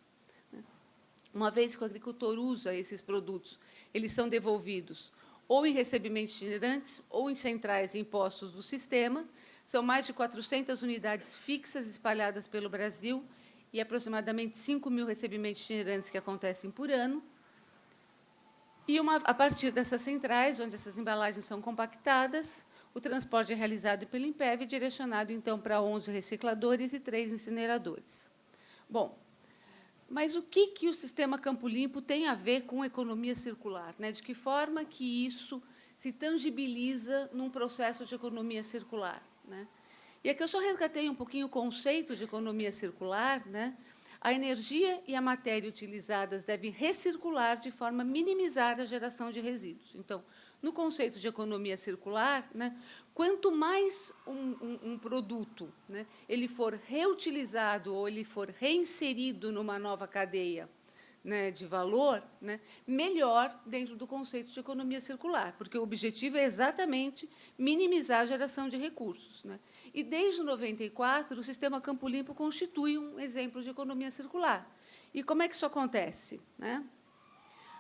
Uma vez que o agricultor usa esses produtos, eles são devolvidos ou em recebimentos itinerantes ou em centrais e impostos do sistema. São mais de 400 unidades fixas espalhadas pelo Brasil e aproximadamente 5.000 recebimentos itinerantes que acontecem por ano. E, a partir dessas centrais, onde essas embalagens são compactadas, o transporte é realizado pelo INPEV, direcionado, então, para 11 recicladores e 3 incineradores. Bom, mas o que o sistema Campo Limpo tem a ver com economia circular, né? De que forma que isso se tangibiliza num processo de economia circular, né? E aqui eu só resgatei um pouquinho o conceito de economia circular, né? A energia e a matéria utilizadas devem recircular de forma a minimizar a geração de resíduos. Então, no conceito de economia circular, né, quanto mais um produto, né, ele for reutilizado ou ele for reinserido numa nova cadeia, né, de valor, né, melhor dentro do conceito de economia circular, porque o objetivo é exatamente minimizar a geração de recursos, né. E, desde 94, o Sistema Campo Limpo constitui um exemplo de economia circular. E como é que isso acontece, né?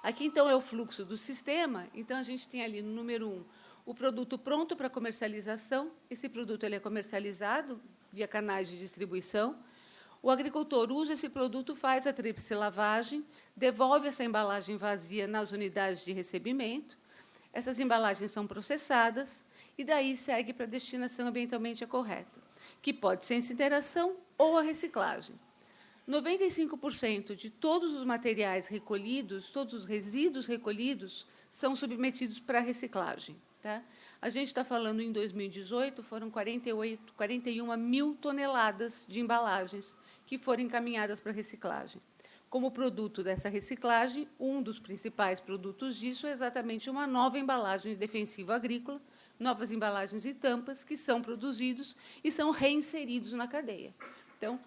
Aqui, então, é o fluxo do sistema. Então, a gente tem ali, no número 1, o produto pronto para comercialização. Esse produto ele é comercializado via canais de distribuição. O agricultor usa esse produto, faz a tríplice lavagem, devolve essa embalagem vazia nas unidades de recebimento. Essas embalagens são processadas e, daí, segue para a destinação ambientalmente correta, que pode ser a incineração ou a reciclagem. 95% de todos os materiais recolhidos, todos os resíduos recolhidos, são submetidos para reciclagem. Tá? A gente está falando, em 2018, foram 41 mil toneladas de embalagens que foram encaminhadas para reciclagem. como produto dessa reciclagem, um dos principais produtos disso é exatamente uma nova embalagem de defensivo agrícola, novas embalagens e tampas que são produzidos e são reinseridos na cadeia. Então,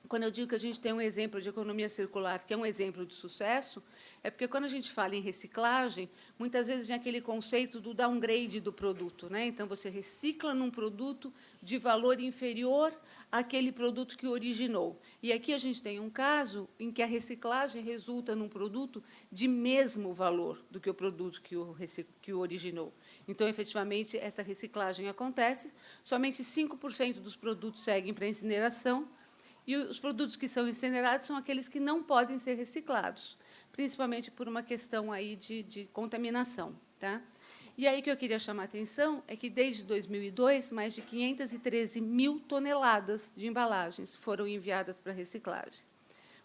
quando eu digo que a gente tem um exemplo de economia circular, que é um exemplo de sucesso, é porque, quando a gente fala em reciclagem, muitas vezes vem aquele conceito do downgrade do produto, né? Então, você recicla num produto de valor inferior àquele produto que originou. E aqui a gente tem um caso em que a reciclagem resulta num produto de mesmo valor do que o produto que o originou. Então, efetivamente, essa reciclagem acontece, somente 5% dos produtos seguem para a incineração, e os produtos que são incinerados são aqueles que não podem ser reciclados, principalmente por uma questão aí de contaminação. Tá? E aí, o que eu queria chamar a atenção é que, desde 2002, mais de 513 mil toneladas de embalagens foram enviadas para reciclagem.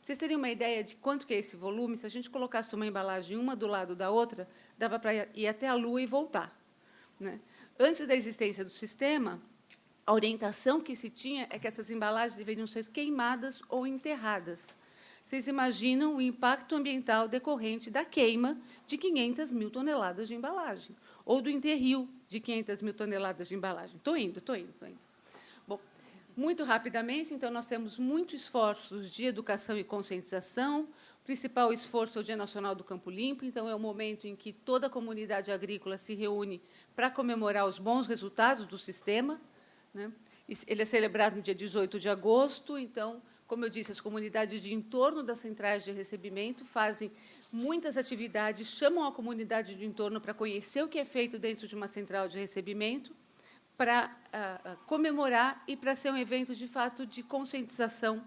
Vocês teriam uma ideia de quanto que é esse volume? Se a gente colocasse uma embalagem uma do lado da outra, dava para ir até a Lua e voltar. Né? Antes da existência do sistema, a orientação que se tinha é que essas embalagens deveriam ser queimadas ou enterradas. Vocês imaginam o impacto ambiental decorrente da queima de 500 mil toneladas de embalagem, ou do enterro de 500 mil toneladas de embalagem. Estou indo. Bom, muito rapidamente, então, nós temos muitos esforços de educação e conscientização. O principal esforço é o Dia Nacional do Campo Limpo, então é o momento em que toda a comunidade agrícola se reúne para comemorar os bons resultados do sistema. Né? Ele é celebrado no dia 18 de agosto, então, como eu disse, as comunidades de entorno das centrais de recebimento fazem muitas atividades, chamam a comunidade do entorno para conhecer o que é feito dentro de uma central de recebimento, para comemorar e para ser um evento, de fato, de conscientização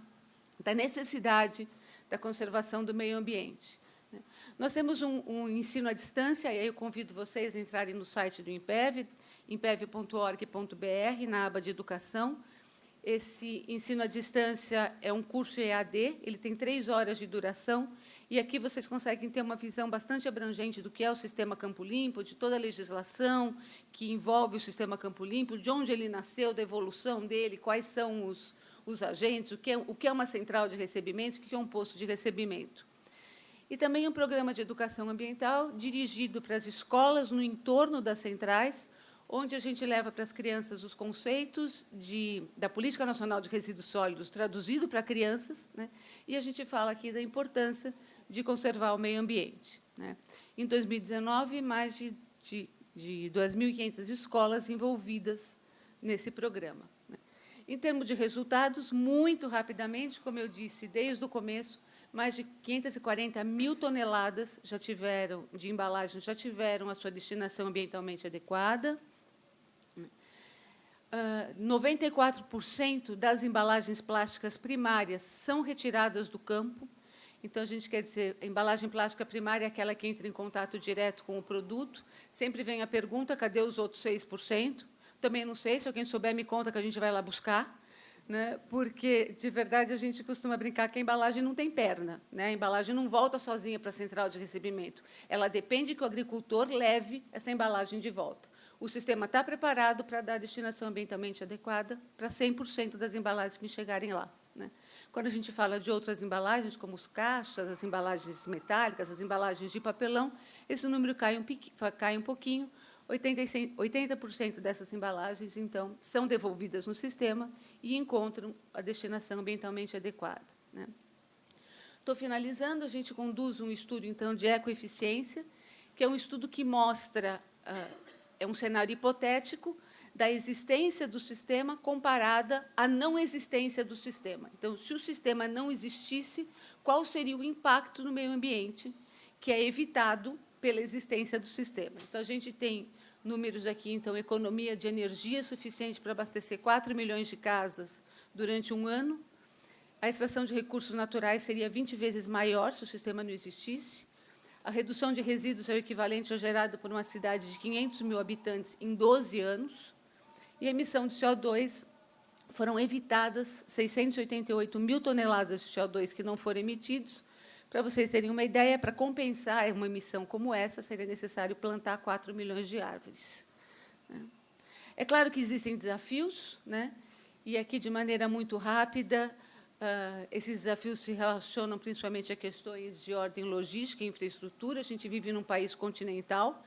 da necessidade da conservação do meio ambiente. Nós temos um ensino à distância, e aí eu convido vocês a entrarem no site do INPEV, impev.org.br, na aba de educação. Esse ensino à distância é um curso EAD, ele tem 3 horas de duração, e aqui vocês conseguem ter uma visão bastante abrangente do que é o sistema Campo Limpo, de toda a legislação que envolve o sistema Campo Limpo, de onde ele nasceu, da evolução dele, quais são os agentes, o que é uma central de recebimento, o que é um posto de recebimento. E também um programa de educação ambiental dirigido para as escolas no entorno das centrais, onde a gente leva para as crianças os conceitos da Política Nacional de Resíduos Sólidos, traduzido para crianças, né? E a gente fala aqui da importância de conservar o meio ambiente. Né? Em 2019, mais de 2.500 escolas envolvidas nesse programa. Né? Em termos de resultados, muito rapidamente, como eu disse, desde o começo, mais de 540 mil toneladas de embalagens já tiveram a sua destinação ambientalmente adequada. 94% das embalagens plásticas primárias são retiradas do campo. Então, a gente quer dizer, a embalagem plástica primária é aquela que entra em contato direto com o produto. Sempre vem a pergunta, cadê os outros 6%? Também não sei, se alguém souber, me conta que a gente vai lá buscar. Né? Porque, de verdade, a gente costuma brincar que a embalagem não tem perna. Né? A embalagem não volta sozinha para a central de recebimento. Ela depende que o agricultor leve essa embalagem de volta. O sistema está preparado para dar a destinação ambientalmente adequada para 100% das embalagens que chegarem lá. Né? Quando a gente fala de outras embalagens, como os caixas, as embalagens metálicas, as embalagens de papelão, esse número cai um pouquinho. 80% dessas embalagens, então, são devolvidas no sistema e encontram a destinação ambientalmente adequada. Né? Estou finalizando, a gente conduz um estudo, então, de ecoeficiência, que é um estudo que mostra, é um cenário hipotético da existência do sistema comparada à não existência do sistema. Então, se o sistema não existisse, qual seria o impacto no meio ambiente que é evitado pela existência do sistema? Então, a gente tem números aqui, então, economia de energia suficiente para abastecer 4 milhões de casas durante um ano. A extração de recursos naturais seria 20 vezes maior se o sistema não existisse. A redução de resíduos é o equivalente ao gerado por uma cidade de 500 mil habitantes em 12 anos. E a emissão de CO2 foram evitadas 688 mil toneladas de CO2 que não foram emitidos. Para vocês terem uma ideia, para compensar uma emissão como essa, seria necessário plantar 4 milhões de árvores. É claro que existem desafios, né? E aqui, de maneira muito rápida, Esses desafios se relacionam principalmente a questões de ordem logística e infraestrutura. A gente vive num país continental,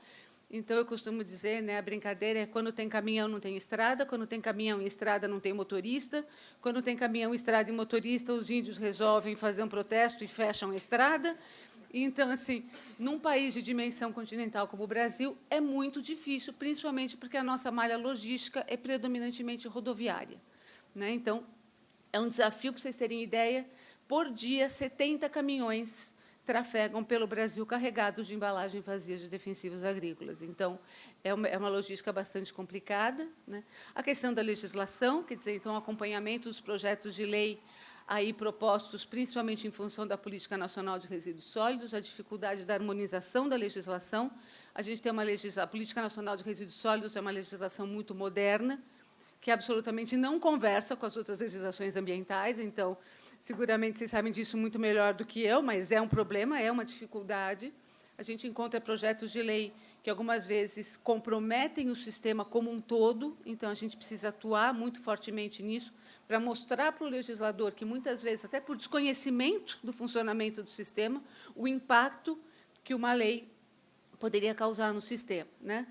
então eu costumo dizer, né, a brincadeira é quando tem caminhão não tem estrada, quando tem caminhão e estrada não tem motorista, quando tem caminhão, estrada e motorista, os índios resolvem fazer um protesto e fecham a estrada. Então, assim, num país de dimensão continental como o Brasil, é muito difícil, principalmente porque a nossa malha logística é predominantemente rodoviária, né? Então, é um desafio, para vocês terem ideia, por dia, 70 caminhões trafegam pelo Brasil carregados de embalagens vazias de defensivos agrícolas. Então, é uma logística bastante complicada, né? A questão da legislação, quer dizer, então, o acompanhamento dos projetos de lei aí propostos, principalmente em função da Política Nacional de Resíduos Sólidos, a dificuldade da harmonização da legislação. A gente tem a Política Nacional de Resíduos Sólidos é uma legislação muito moderna, que absolutamente não conversa com as outras legislações ambientais. Então, seguramente vocês sabem disso muito melhor do que eu, mas é um problema, é uma dificuldade. A gente encontra projetos de lei que, algumas vezes, comprometem o sistema como um todo, então a gente precisa atuar muito fortemente nisso para mostrar para o legislador que, muitas vezes, até por desconhecimento do funcionamento do sistema, o impacto que uma lei poderia causar no sistema, né?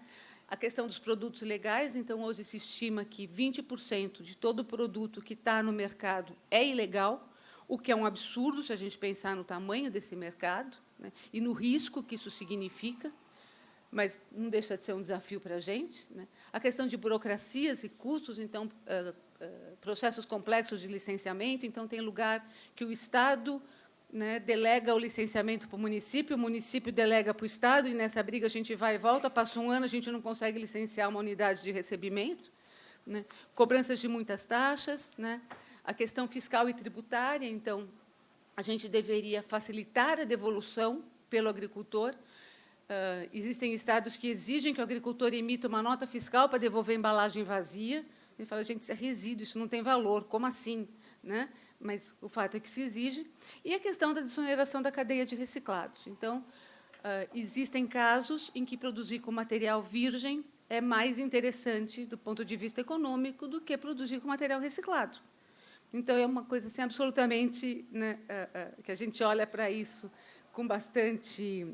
A questão dos produtos ilegais, então, hoje se estima que 20% de todo produto que está no mercado é ilegal, o que é um absurdo se a gente pensar no tamanho desse mercado, né, e no risco que isso significa, mas não deixa de ser um desafio para a gente, né? A questão de burocracias e custos, então, processos complexos de licenciamento, então, tem lugar que o Estado, né, delega o licenciamento para o município delega para o Estado, e nessa briga a gente vai e volta, passa um ano, a gente não consegue licenciar uma unidade de recebimento, né? Cobranças de muitas taxas, né? A questão fiscal e tributária, então, a gente deveria facilitar a devolução pelo agricultor. Existem estados que exigem que o agricultor emita uma nota fiscal para devolver a embalagem vazia. Ele fala, gente, isso é resíduo, isso não tem valor, como assim, né? Mas o fato é que se exige. E a questão da desoneração da cadeia de reciclados. Então, existem casos em que produzir com material virgem é mais interessante, do ponto de vista econômico, do que produzir com material reciclado. Então, é uma coisa assim, absolutamente, né, que a gente olha para isso com bastante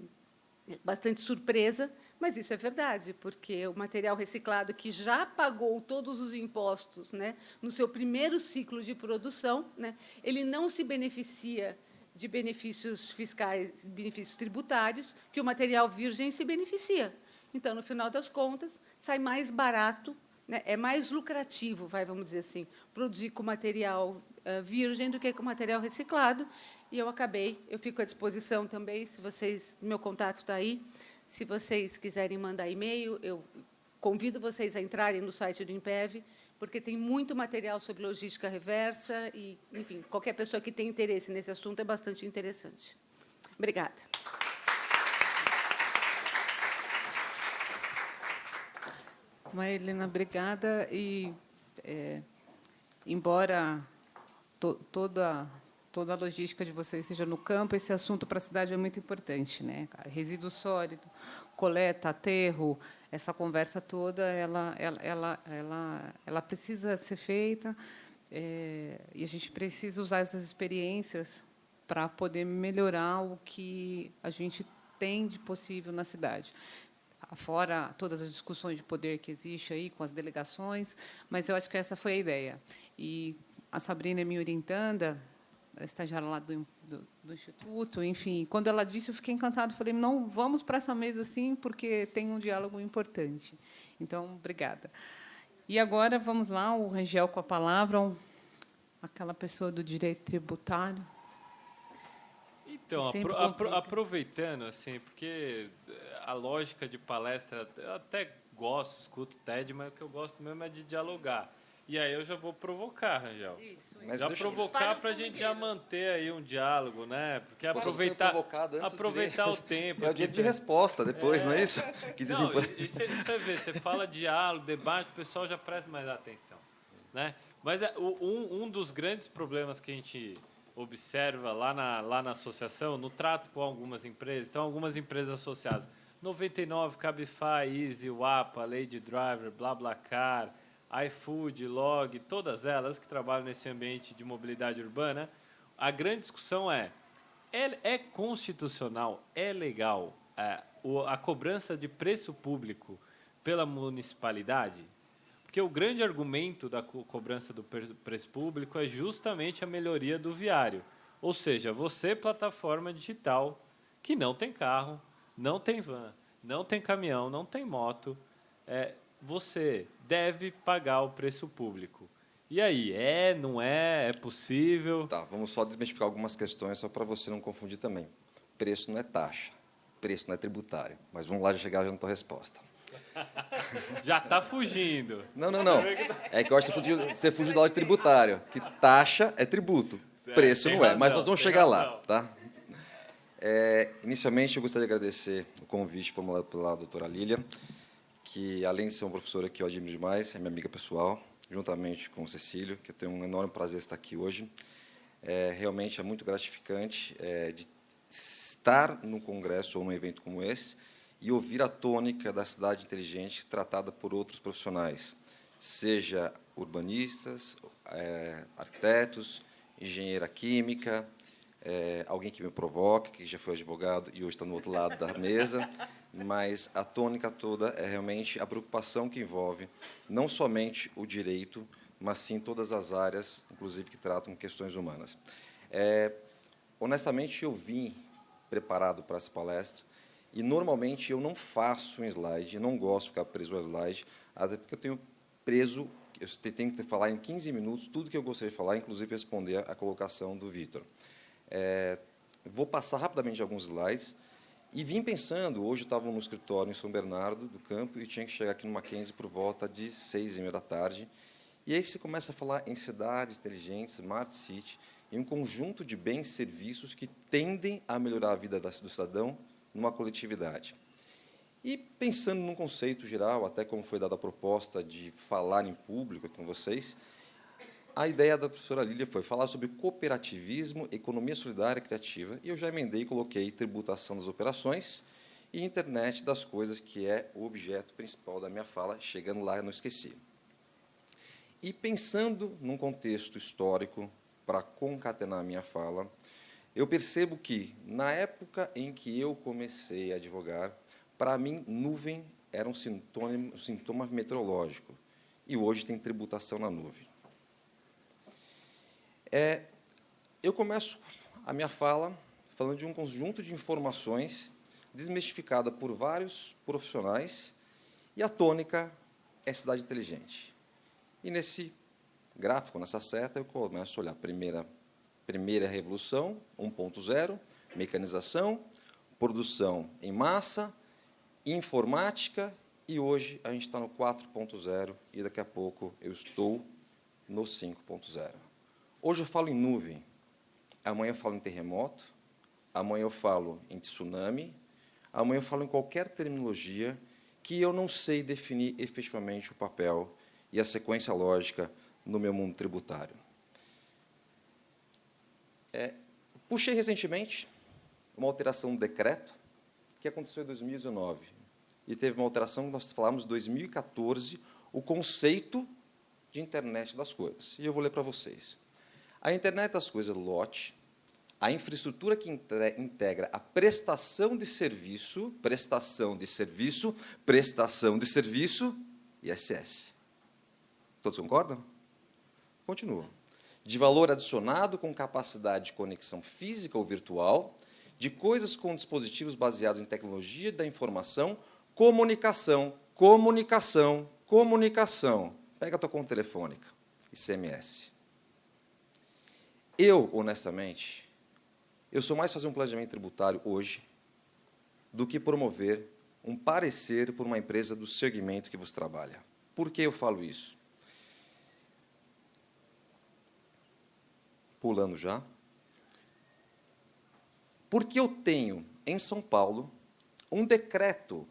surpresa, mas isso é verdade, porque o material reciclado que já pagou todos os impostos, né, no seu primeiro ciclo de produção, né, ele não se beneficia de benefícios fiscais, benefícios tributários, que o material virgem se beneficia. Então, no final das contas, sai mais barato, né, é mais lucrativo, vamos dizer assim, produzir com material virgem do que com material reciclado. E eu fico à disposição também, se vocês, meu contato está aí, se vocês quiserem mandar e-mail, eu convido vocês a entrarem no site do INPEV, porque tem muito material sobre logística reversa e, enfim, qualquer pessoa que tenha interesse nesse assunto é bastante interessante. Obrigada. Helena, obrigada. E, embora toda a logística de vocês seja no campo, esse assunto para a cidade é muito importante, né? Resíduo sólido, coleta, aterro, essa conversa toda, ela precisa ser feita, e a gente precisa usar essas experiências para poder melhorar o que a gente tem de possível na cidade. Fora todas as discussões de poder que existe aí com as delegações, mas eu acho que essa foi a ideia. E a Sabrina é minha orientanda, a estagiária lá do Instituto, enfim, quando ela disse, eu fiquei encantada, falei, não, vamos para essa mesa, sim, porque tem um diálogo importante. Então, obrigada. E agora, vamos lá, o Rangel com a palavra, aquela pessoa do direito tributário. Então, aproveitando, assim, porque a lógica de palestra, eu até gosto, escuto o TED, mas o que eu gosto mesmo é de dialogar. E aí eu já vou provocar, Rangel. Isso. Mas já provocar para a gente já manter aí um diálogo, né? Porque aproveitar o tempo. É o direito de resposta depois, não é isso? Que não, e você vê, você fala diálogo, debate, o pessoal já presta mais atenção, né? Mas um dos grandes problemas que a gente observa lá na associação, no trato com algumas empresas, então algumas empresas associadas, 99, Cabify, Easy, Wapa, Lady Driver, BlaBlaCar, iFood, Log, todas elas que trabalham nesse ambiente de mobilidade urbana, a grande discussão é constitucional, é legal a cobrança de preço público pela municipalidade? Porque o grande argumento da cobrança do preço público é justamente a melhoria do viário. Ou seja, você, plataforma digital, que não tem carro, não tem van, não tem caminhão, não tem moto, você deve pagar o preço público. E aí, não é possível? Tá, vamos só desmistificar algumas questões, só para você não confundir também. Preço não é taxa, preço não é tributário. Mas vamos lá já chegar já na tua resposta. Já está fugindo. Não. É que eu acho que você fugiu da aula de tributário, que taxa é tributo, preço não é. Mas nós vamos chegar lá, tá? Inicialmente, eu gostaria de agradecer o convite formulado pela doutora Lília, que, além de ser uma professora que eu admiro demais, é minha amiga pessoal, juntamente com o Cecílio, que eu tenho um enorme prazer de estar aqui hoje. Realmente é muito gratificante de estar num congresso ou num evento como esse e ouvir a tônica da cidade inteligente tratada por outros profissionais, seja urbanistas, arquitetos, engenheira química, alguém que me provoca, que já foi advogado e hoje está no outro lado da mesa, mas a tônica toda é realmente a preocupação que envolve não somente o direito, mas sim todas as áreas, inclusive que tratam questões humanas. Honestamente, eu vim preparado para essa palestra e, normalmente, eu não faço um slide, eu não gosto de ficar preso ao slide, até porque eu tenho que falar em 15 minutos tudo que eu gostaria de falar, inclusive responder a colocação do Vitor. Vou passar rapidamente alguns slides e vim pensando, hoje eu estava no escritório em São Bernardo do Campo e tinha que chegar aqui no Mackenzie por volta de 6h30 da tarde, e aí você começa a falar em cidades inteligentes, smart city, em um conjunto de bens e serviços que tendem a melhorar a vida do cidadão numa coletividade. E pensando num conceito geral, até como foi dada a proposta de falar em público com vocês, a ideia da professora Lília foi falar sobre cooperativismo, economia solidária e criativa, e eu já emendei e coloquei tributação das operações e internet das coisas, que é o objeto principal da minha fala. Chegando lá, eu não esqueci. E pensando num contexto histórico, para concatenar a minha fala, eu percebo que, na época em que eu comecei a advogar, para mim, nuvem era um sintoma meteorológico, e hoje tem tributação na nuvem. Eu começo a minha fala falando de um conjunto de informações desmistificada por vários profissionais, e a tônica é cidade inteligente. E, nesse gráfico, nessa seta, eu começo a olhar primeira revolução, 1.0, mecanização, produção em massa, informática, e hoje a gente está no 4.0, e daqui a pouco eu estou no 5.0. Hoje eu falo em nuvem, amanhã eu falo em terremoto, amanhã eu falo em tsunami, amanhã eu falo em qualquer terminologia que eu não sei definir efetivamente o papel e a sequência lógica no meu mundo tributário. Puxei recentemente uma alteração do decreto que aconteceu em 2019, e teve uma alteração que nós falamos em 2014, o conceito de internet das coisas. E eu vou ler para vocês. A internet das coisas, LOT, a infraestrutura que integra a prestação de serviço, ISS. Todos concordam? Continua. De valor adicionado com capacidade de conexão física ou virtual, de coisas com dispositivos baseados em tecnologia da informação, comunicação. Pega a tua conta telefônica, ICMS. Eu, honestamente, sou mais fazer um planejamento tributário hoje do que promover um parecer por uma empresa do segmento que vos trabalha. Por que eu falo isso? Pulando já. Porque eu tenho, em São Paulo, um decreto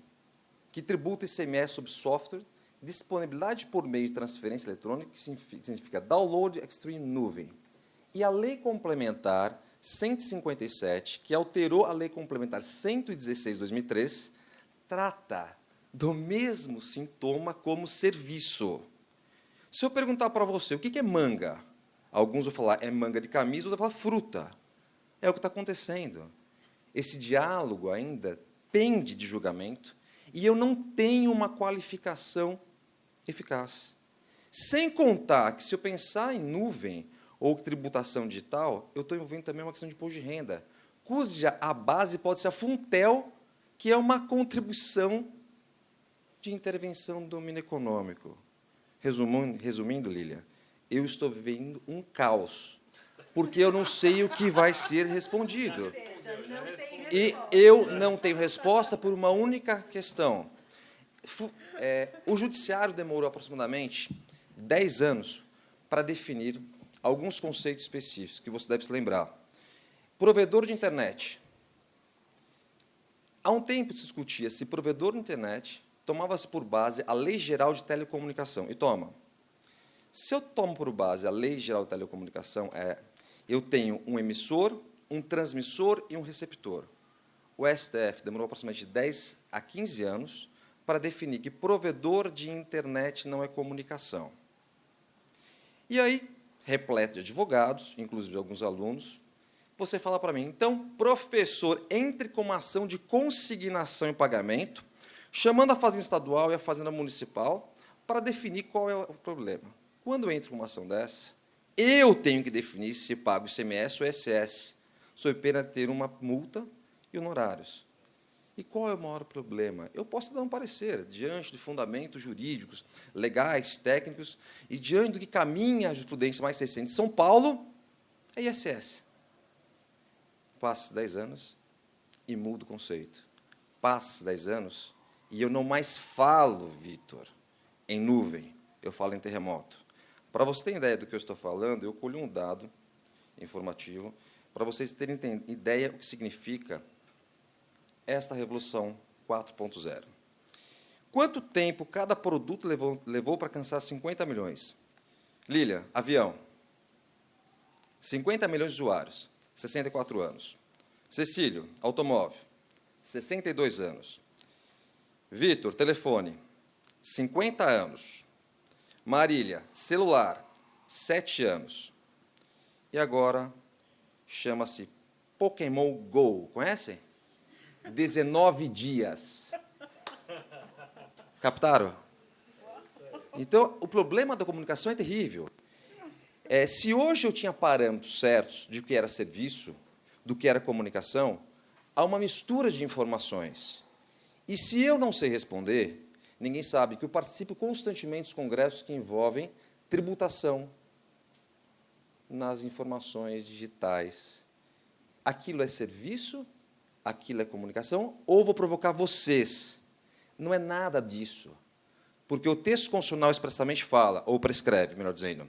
que tributa ICMS sobre software, disponibilidade por meio de transferência eletrônica, que significa Download Extreme Nuvem. E a Lei Complementar 157, que alterou a Lei Complementar 116 de 2003, trata do mesmo sintoma como serviço. Se eu perguntar para você o que é manga, Alguns vão falar é manga de camisa, outros vão falar fruta. É o que está acontecendo. Esse diálogo ainda pende de julgamento e eu não tenho uma qualificação eficaz. Sem contar que, se eu pensar em nuvem ou tributação digital, eu estou envolvendo também uma questão de imposto de renda, cuja a base pode ser a Funtel, que é uma contribuição de intervenção do domínio econômico. Resumindo, Lília, eu estou vivendo um caos, porque eu não sei o que vai ser respondido. E eu não tenho resposta por uma única questão. O Judiciário demorou aproximadamente 10 anos para definir alguns conceitos específicos, que você deve se lembrar. Provedor de internet. Há um tempo se discutia se provedor de internet tomava-se por base a Lei Geral de Telecomunicação. E toma. Se eu tomo por base a Lei Geral de Telecomunicação, eu tenho um emissor, um transmissor e um receptor. O STF demorou aproximadamente 10 a 15 anos para definir que provedor de internet não é comunicação. E aí, repleto de advogados, inclusive de alguns alunos, você fala para mim, então, professor, entre com uma ação de consignação e pagamento, chamando a Fazenda Estadual e a Fazenda Municipal para definir qual é o problema. Quando eu entro com uma ação dessa, eu tenho que definir se pago ICMS ou ISS, sob pena de ter uma multa e honorários. E qual é o maior problema? Eu posso dar um parecer, diante de fundamentos jurídicos, legais, técnicos, e diante do que caminha a jurisprudência mais recente de São Paulo, é ISS. Passa 10 anos e muda o conceito. Passa 10 anos e eu não mais falo, Vitor, em nuvem, eu falo em terremoto. Para você ter ideia do que eu estou falando, eu colhi um dado informativo para vocês terem ideia do que significa esta revolução 4.0. Quanto tempo cada produto levou para alcançar 50 milhões? Lília, avião. 50 milhões de usuários, 64 anos. Cecílio, automóvel, 62 anos. Vitor, telefone, 50 anos. Marília, celular, 7 anos. E agora chama-se Pokémon Go. Conhecem? 19 dias. Captaram? Então, o problema da comunicação é terrível. Se hoje eu tinha parâmetros certos de que era serviço, do que era comunicação, há uma mistura de informações. E se eu não sei responder, ninguém sabe que eu participo constantemente dos congressos que envolvem tributação nas informações digitais. Aquilo é serviço? Aquilo é comunicação? Ou vou provocar vocês? Não é nada disso. Porque o texto constitucional expressamente fala, ou prescreve, melhor dizendo,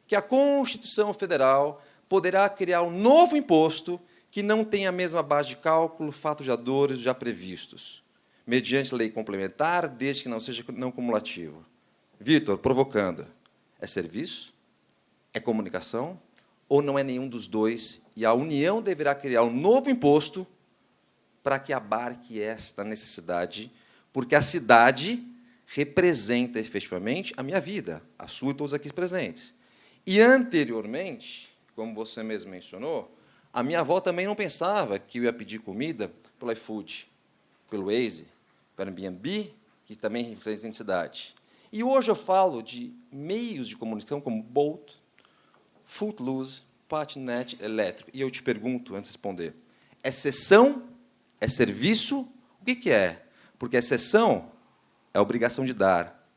que a Constituição Federal poderá criar um novo imposto que não tenha a mesma base de cálculo, fatos geradores já previstos, mediante lei complementar, desde que não seja não cumulativo. Vitor, provocando, é serviço? É comunicação? Ou não é nenhum dos dois? E a União deverá criar um novo imposto para que abarque esta necessidade, porque a cidade representa efetivamente a minha vida, a sua e todos aqui presentes. E, anteriormente, como você mesmo mencionou, a minha avó também não pensava que eu ia pedir comida pelo iFood, pelo Waze, pelo Airbnb, que também representa a cidade. E hoje eu falo de meios de comunicação como Bolt, Footloose, patinete elétrico. E eu te pergunto, antes de responder, é sessão? É serviço? O que é? Porque a sessão é a obrigação de dar.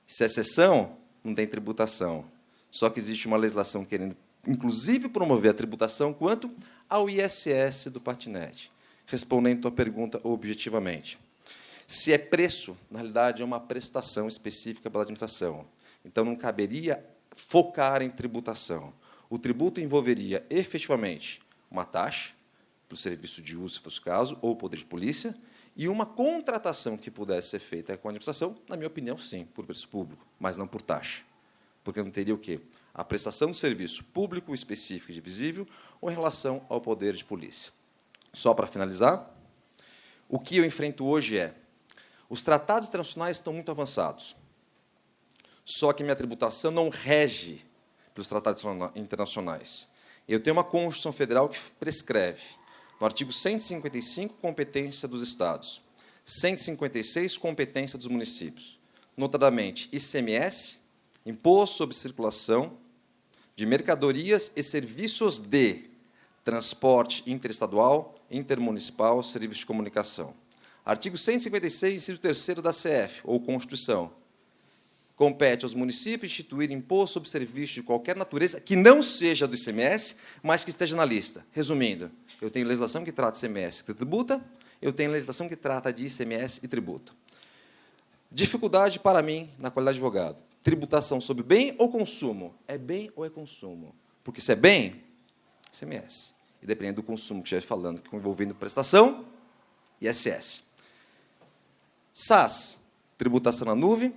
Se é sessão, não tem tributação. Só que existe uma legislação querendo, inclusive, promover a tributação quanto ao ISS do patinete. Respondendo a tua pergunta objetivamente. Se é preço, na realidade, é uma prestação específica pela administração. Então, não caberia focar em tributação. O tributo envolveria, efetivamente, uma taxa, para o serviço de uso, se fosse o caso, ou o poder de polícia, e uma contratação que pudesse ser feita com a administração, na minha opinião, sim, por preço público, mas não por taxa. Porque não teria o quê? A prestação de serviço público, específico e divisível, ou em relação ao poder de polícia. Só para finalizar, o que eu enfrento hoje é, os tratados internacionais estão muito avançados, só que minha tributação não rege pelos tratados internacionais. Eu tenho uma Constituição Federal que prescreve, no artigo 155, competência dos Estados, 156, competência dos municípios, notadamente ICMS, Imposto sobre Circulação de Mercadorias e Serviços de Transporte Interestadual, Intermunicipal, Serviço de Comunicação. Artigo 156, inciso 3º da CF, ou Constituição. Compete aos municípios instituir imposto sobre serviços de qualquer natureza que não seja do ICMS, mas que esteja na lista. Resumindo, eu tenho legislação que trata de ICMS e tributa, eu tenho legislação que trata de ICMS e tributa. Dificuldade para mim, na qualidade de advogado. Tributação sobre bem ou consumo? É bem ou é consumo? Porque se é bem, ICMS. E dependendo do consumo que estiver falando, envolvendo prestação, ISS. SAS, tributação na nuvem,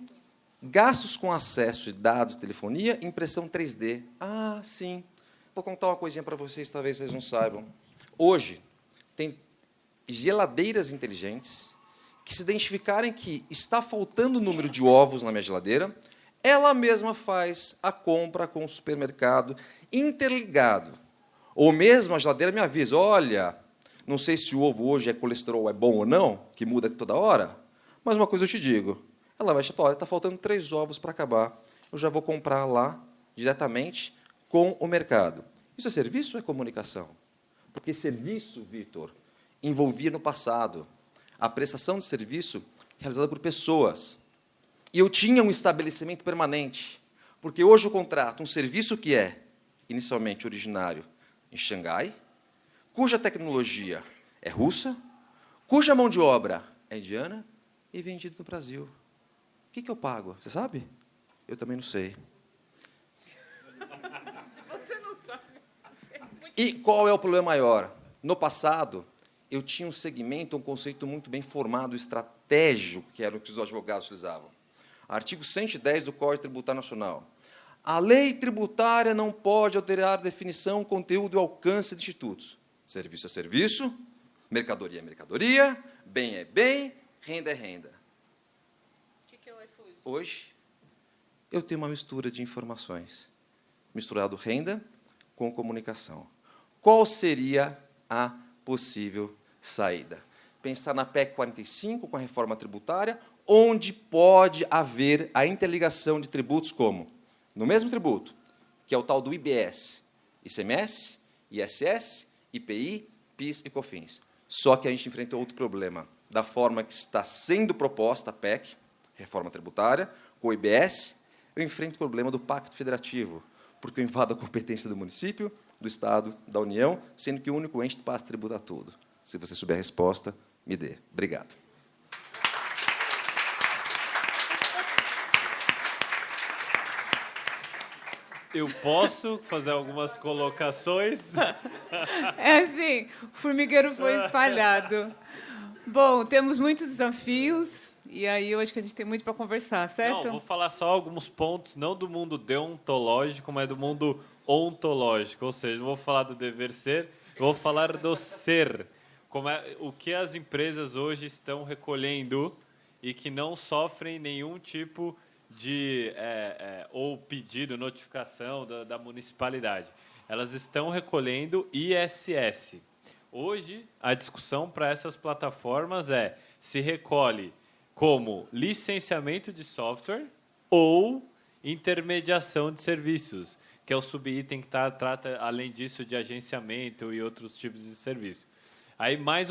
gastos com acesso de dados de telefonia, impressão 3D. Ah, sim. Vou contar uma coisinha para vocês, talvez vocês não saibam. Hoje, tem geladeiras inteligentes que, se identificarem que está faltando o número de ovos na minha geladeira, ela mesma faz a compra com o supermercado interligado. Ou mesmo a geladeira me avisa, olha, não sei se o ovo hoje é colesterol é bom ou não, que muda toda hora, mas uma coisa eu te digo, ela vai falar, olha, está faltando 3 ovos para acabar, eu já vou comprar lá, diretamente, com o mercado. Isso é serviço ou é comunicação? Porque serviço, Vitor, envolvia no passado a prestação de serviço realizada por pessoas. E eu tinha um estabelecimento permanente, porque hoje eu contrato um serviço que é, inicialmente, originário em Xangai, cuja tecnologia é russa, cuja mão de obra é indiana e vendido no Brasil. O que eu pago? Você sabe? Eu também não sei. Se você não sabe... E qual é o problema maior? No passado, eu tinha um segmento, um conceito muito bem formado, estratégico, que era o que os advogados utilizavam. Artigo 110 do Código Tributário Nacional. A lei tributária não pode alterar a definição, conteúdo e alcance de institutos. Serviço é serviço, mercadoria é mercadoria, bem é bem, renda é renda. O que é o iFood? Hoje, eu tenho uma mistura de informações, misturado renda com comunicação. Qual seria a possível saída? Pensar na PEC 45, com a reforma tributária, onde pode haver a interligação de tributos como, no mesmo tributo, que é o tal do IBS, ICMS, ISS, IPI, PIS e COFINS. Só que a gente enfrenta outro problema. Da forma que está sendo proposta a PEC, reforma tributária, com o IBS, eu enfrento o problema do pacto federativo, porque eu invado a competência do município, do Estado, da União, sendo que o único ente passa a tributar tudo. Se você souber a resposta, me dê. Obrigado. Eu posso fazer algumas colocações? É assim, o formigueiro foi espalhado. Bom, temos muitos desafios, e aí eu acho que a gente tem muito para conversar, certo? Não, vou falar só alguns pontos, não do mundo deontológico, mas do mundo ontológico. Ou seja, não vou falar do dever ser, vou falar do ser. O que as empresas hoje estão recolhendo e que não sofrem nenhum tipo de ou pedido, notificação da municipalidade. Elas estão recolhendo ISS. Hoje, a discussão para essas plataformas é se recolhe como licenciamento de software ou intermediação de serviços, que é o subitem que trata, além disso, de agenciamento e outros tipos de serviço. Aí, mais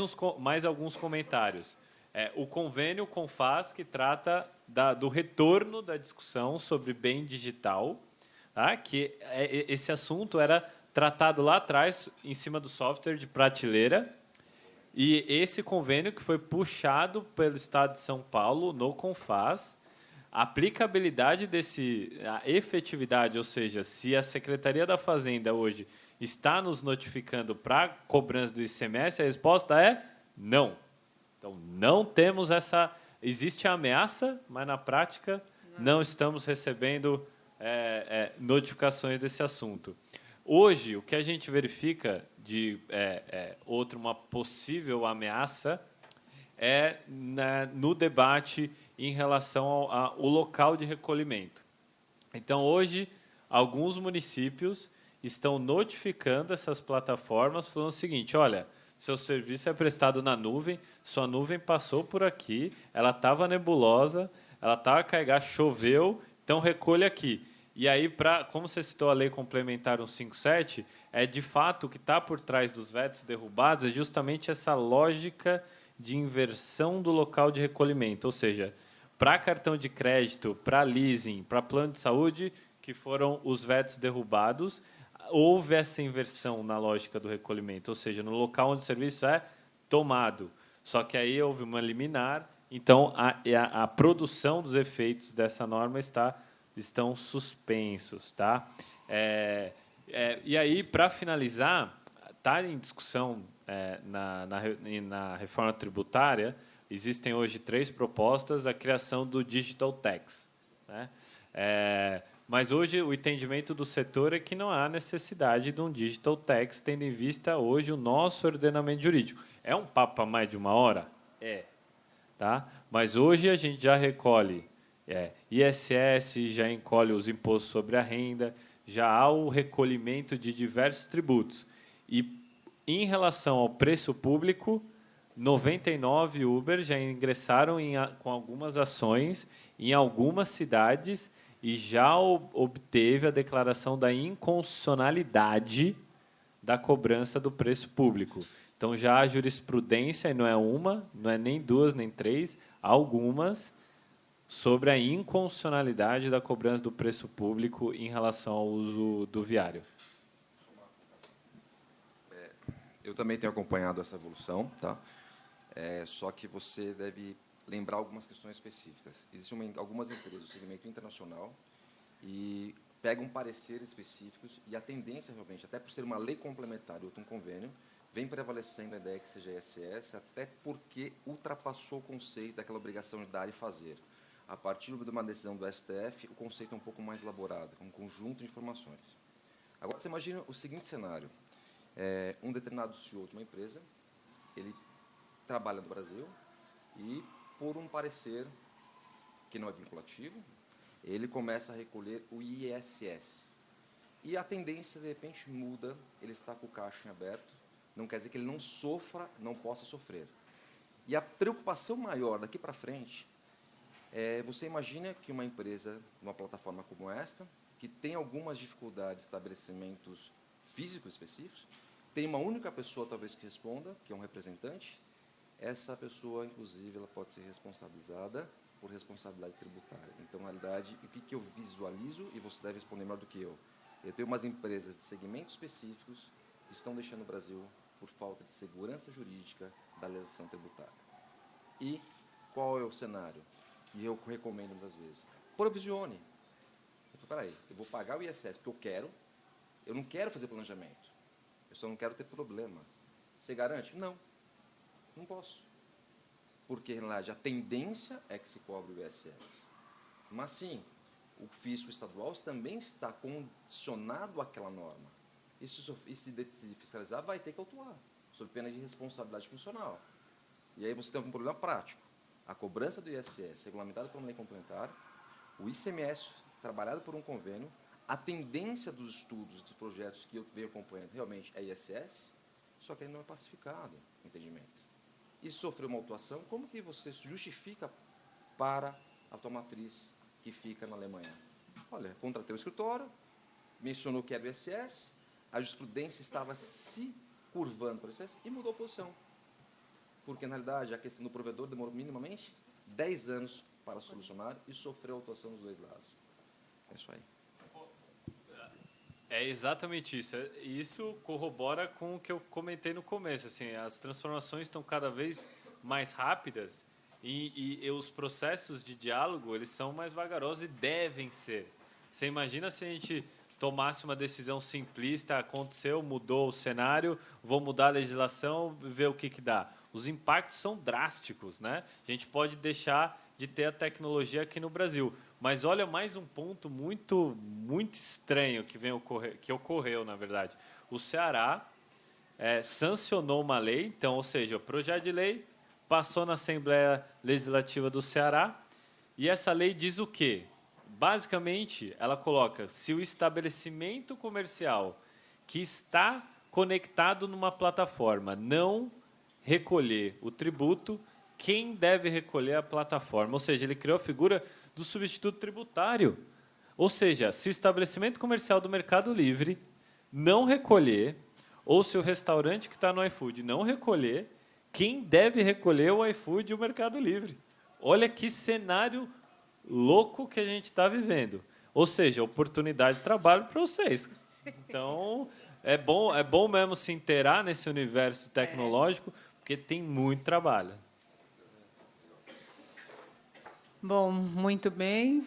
alguns comentários. O convênio CONFAS, que trata do retorno da discussão sobre bem digital, tá? Que esse assunto era tratado lá atrás, em cima do software de prateleira, e esse convênio que foi puxado pelo Estado de São Paulo no CONFAS, a aplicabilidade a efetividade, ou seja, se a Secretaria da Fazenda hoje está nos notificando para cobrança do ICMS, a resposta é não. Então, não temos essa... Existe a ameaça, mas, na prática, não estamos recebendo notificações desse assunto. Hoje, o que a gente verifica de uma possível ameaça é no debate em relação ao local de recolhimento. Então, hoje, alguns municípios estão notificando essas plataformas falando o seguinte, olha, seu serviço é prestado na nuvem, sua nuvem passou por aqui, ela estava nebulosa, ela estava carregada, choveu, então recolha aqui. E aí, como você citou a Lei Complementar 157, de fato, o que está por trás dos vetos derrubados é justamente essa lógica de inversão do local de recolhimento. Ou seja, para cartão de crédito, para leasing, para plano de saúde, que foram os vetos derrubados, houve essa inversão na lógica do recolhimento. Ou seja, no local onde o serviço é tomado. Só que aí houve uma liminar, então a produção dos efeitos dessa norma estão suspensos, tá? E aí, para finalizar, está em discussão na reforma tributária, existem hoje 3 propostas, a criação do Digital Tax, né? Mas hoje o entendimento do setor é que não há necessidade de um Digital Tax, tendo em vista hoje o nosso ordenamento jurídico. É um papo para mais de 1 hora? Tá? Mas hoje a gente já recolhe ISS, já encolhe os impostos sobre a renda, já há o recolhimento de diversos tributos. E, em relação ao preço público, 99 Uber já ingressaram com algumas ações em algumas cidades e já obteve a declaração da inconstitucionalidade da cobrança do preço público. Então, já há jurisprudência, e não é uma, não é nem 2, nem 3, algumas, sobre a inconstitucionalidade da cobrança do preço público em relação ao uso do viário. Eu também tenho acompanhado essa evolução, tá? Só que você deve lembrar algumas questões específicas. Existem algumas empresas do segmento internacional e pegam pareceres específicos e a tendência, realmente, até por ser uma lei complementar e outro um convênio, vem prevalecendo a ideia que seja ISS, até porque ultrapassou o conceito daquela obrigação de dar e fazer. A partir de uma decisão do STF, o conceito é um pouco mais elaborado, um conjunto de informações. Agora, você imagina o seguinte cenário. Um determinado CEO de uma empresa, ele trabalha no Brasil e, por um parecer que não é vinculativo, ele começa a recolher o ISS. E a tendência, de repente, muda, ele está com o caixa em aberto, não quer dizer que ele não sofra, não possa sofrer. E a preocupação maior daqui para frente você imagina que uma empresa, numa plataforma como esta, que tem algumas dificuldades de estabelecimentos físicos específicos, tem uma única pessoa, talvez, que responda, que é um representante. Essa pessoa, inclusive, ela pode ser responsabilizada por responsabilidade tributária. Então, na realidade, o que eu visualizo, e você deve responder melhor do que eu tenho umas empresas de segmentos específicos que estão deixando o Brasil por falta de segurança jurídica da legislação tributária. E qual é o cenário que eu recomendo muitas vezes? Provisione. Espera aí, eu vou pagar o ISS porque eu não quero fazer planejamento. Eu só não quero ter problema. Você garante? Não. Não posso. Porque, na realidade, a tendência é que se cobre o ISS. Mas, sim, o fisco estadual também está condicionado àquela norma. E se fiscalizar, vai ter que autuar, sob pena de responsabilidade funcional. E aí você tem um problema prático. A cobrança do ISS, regulamentada por uma lei complementar, o ICMS, trabalhado por um convênio, a tendência dos estudos, dos projetos que eu venho acompanhando, realmente é ISS, só que ele não é pacificado, entendimento. E sofreu uma autuação, como que você justifica para a tua matriz que fica na Alemanha? Olha, contratei o escritório, mencionou que era o ISS, a jurisprudência estava se curvando para o ISS e mudou a posição. Porque, na realidade, a questão do provedor demorou minimamente 10 anos para solucionar e sofreu autuação dos dois lados. É isso aí. É exatamente isso. Isso corrobora com o que eu comentei no começo. Assim, as transformações estão cada vez mais rápidas e os processos de diálogo eles são mais vagarosos e devem ser. Você imagina se a gente tomasse uma decisão simplista, aconteceu, mudou o cenário, vou mudar a legislação, ver o que dá. Os impactos são drásticos, né? A gente pode deixar de ter a tecnologia aqui no Brasil. Mas olha mais um ponto muito estranho que ocorreu, na verdade. O Ceará sancionou uma lei, então, ou seja, o projeto de lei passou na Assembleia Legislativa do Ceará, e essa lei diz o quê? Basicamente, ela coloca se o estabelecimento comercial que está conectado numa plataforma não recolher o tributo, quem deve recolher a plataforma? Ou seja, ele criou a figura do substituto tributário. Ou seja, se o estabelecimento comercial do Mercado Livre não recolher, ou se o restaurante que está no iFood não recolher, quem deve recolher é o iFood e o Mercado Livre. Olha que cenário louco que a gente está vivendo. Ou seja, oportunidade de trabalho para vocês. Então, é bom mesmo se inteirar nesse universo tecnológico, porque tem muito trabalho. Bom, muito bem.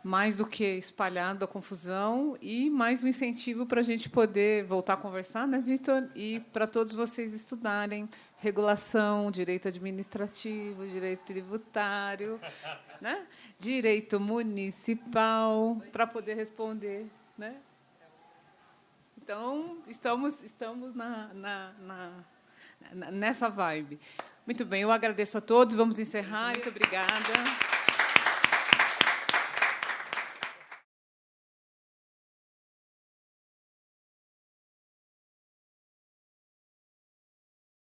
Mais do que espalhado a confusão e mais um incentivo para a gente poder voltar a conversar, né, Vitor? E para todos vocês estudarem regulação, direito administrativo, direito tributário, né? Direito municipal, para poder responder, né? Então, estamos nessa vibe. Muito bem, eu agradeço a todos. Vamos encerrar. Muito obrigada.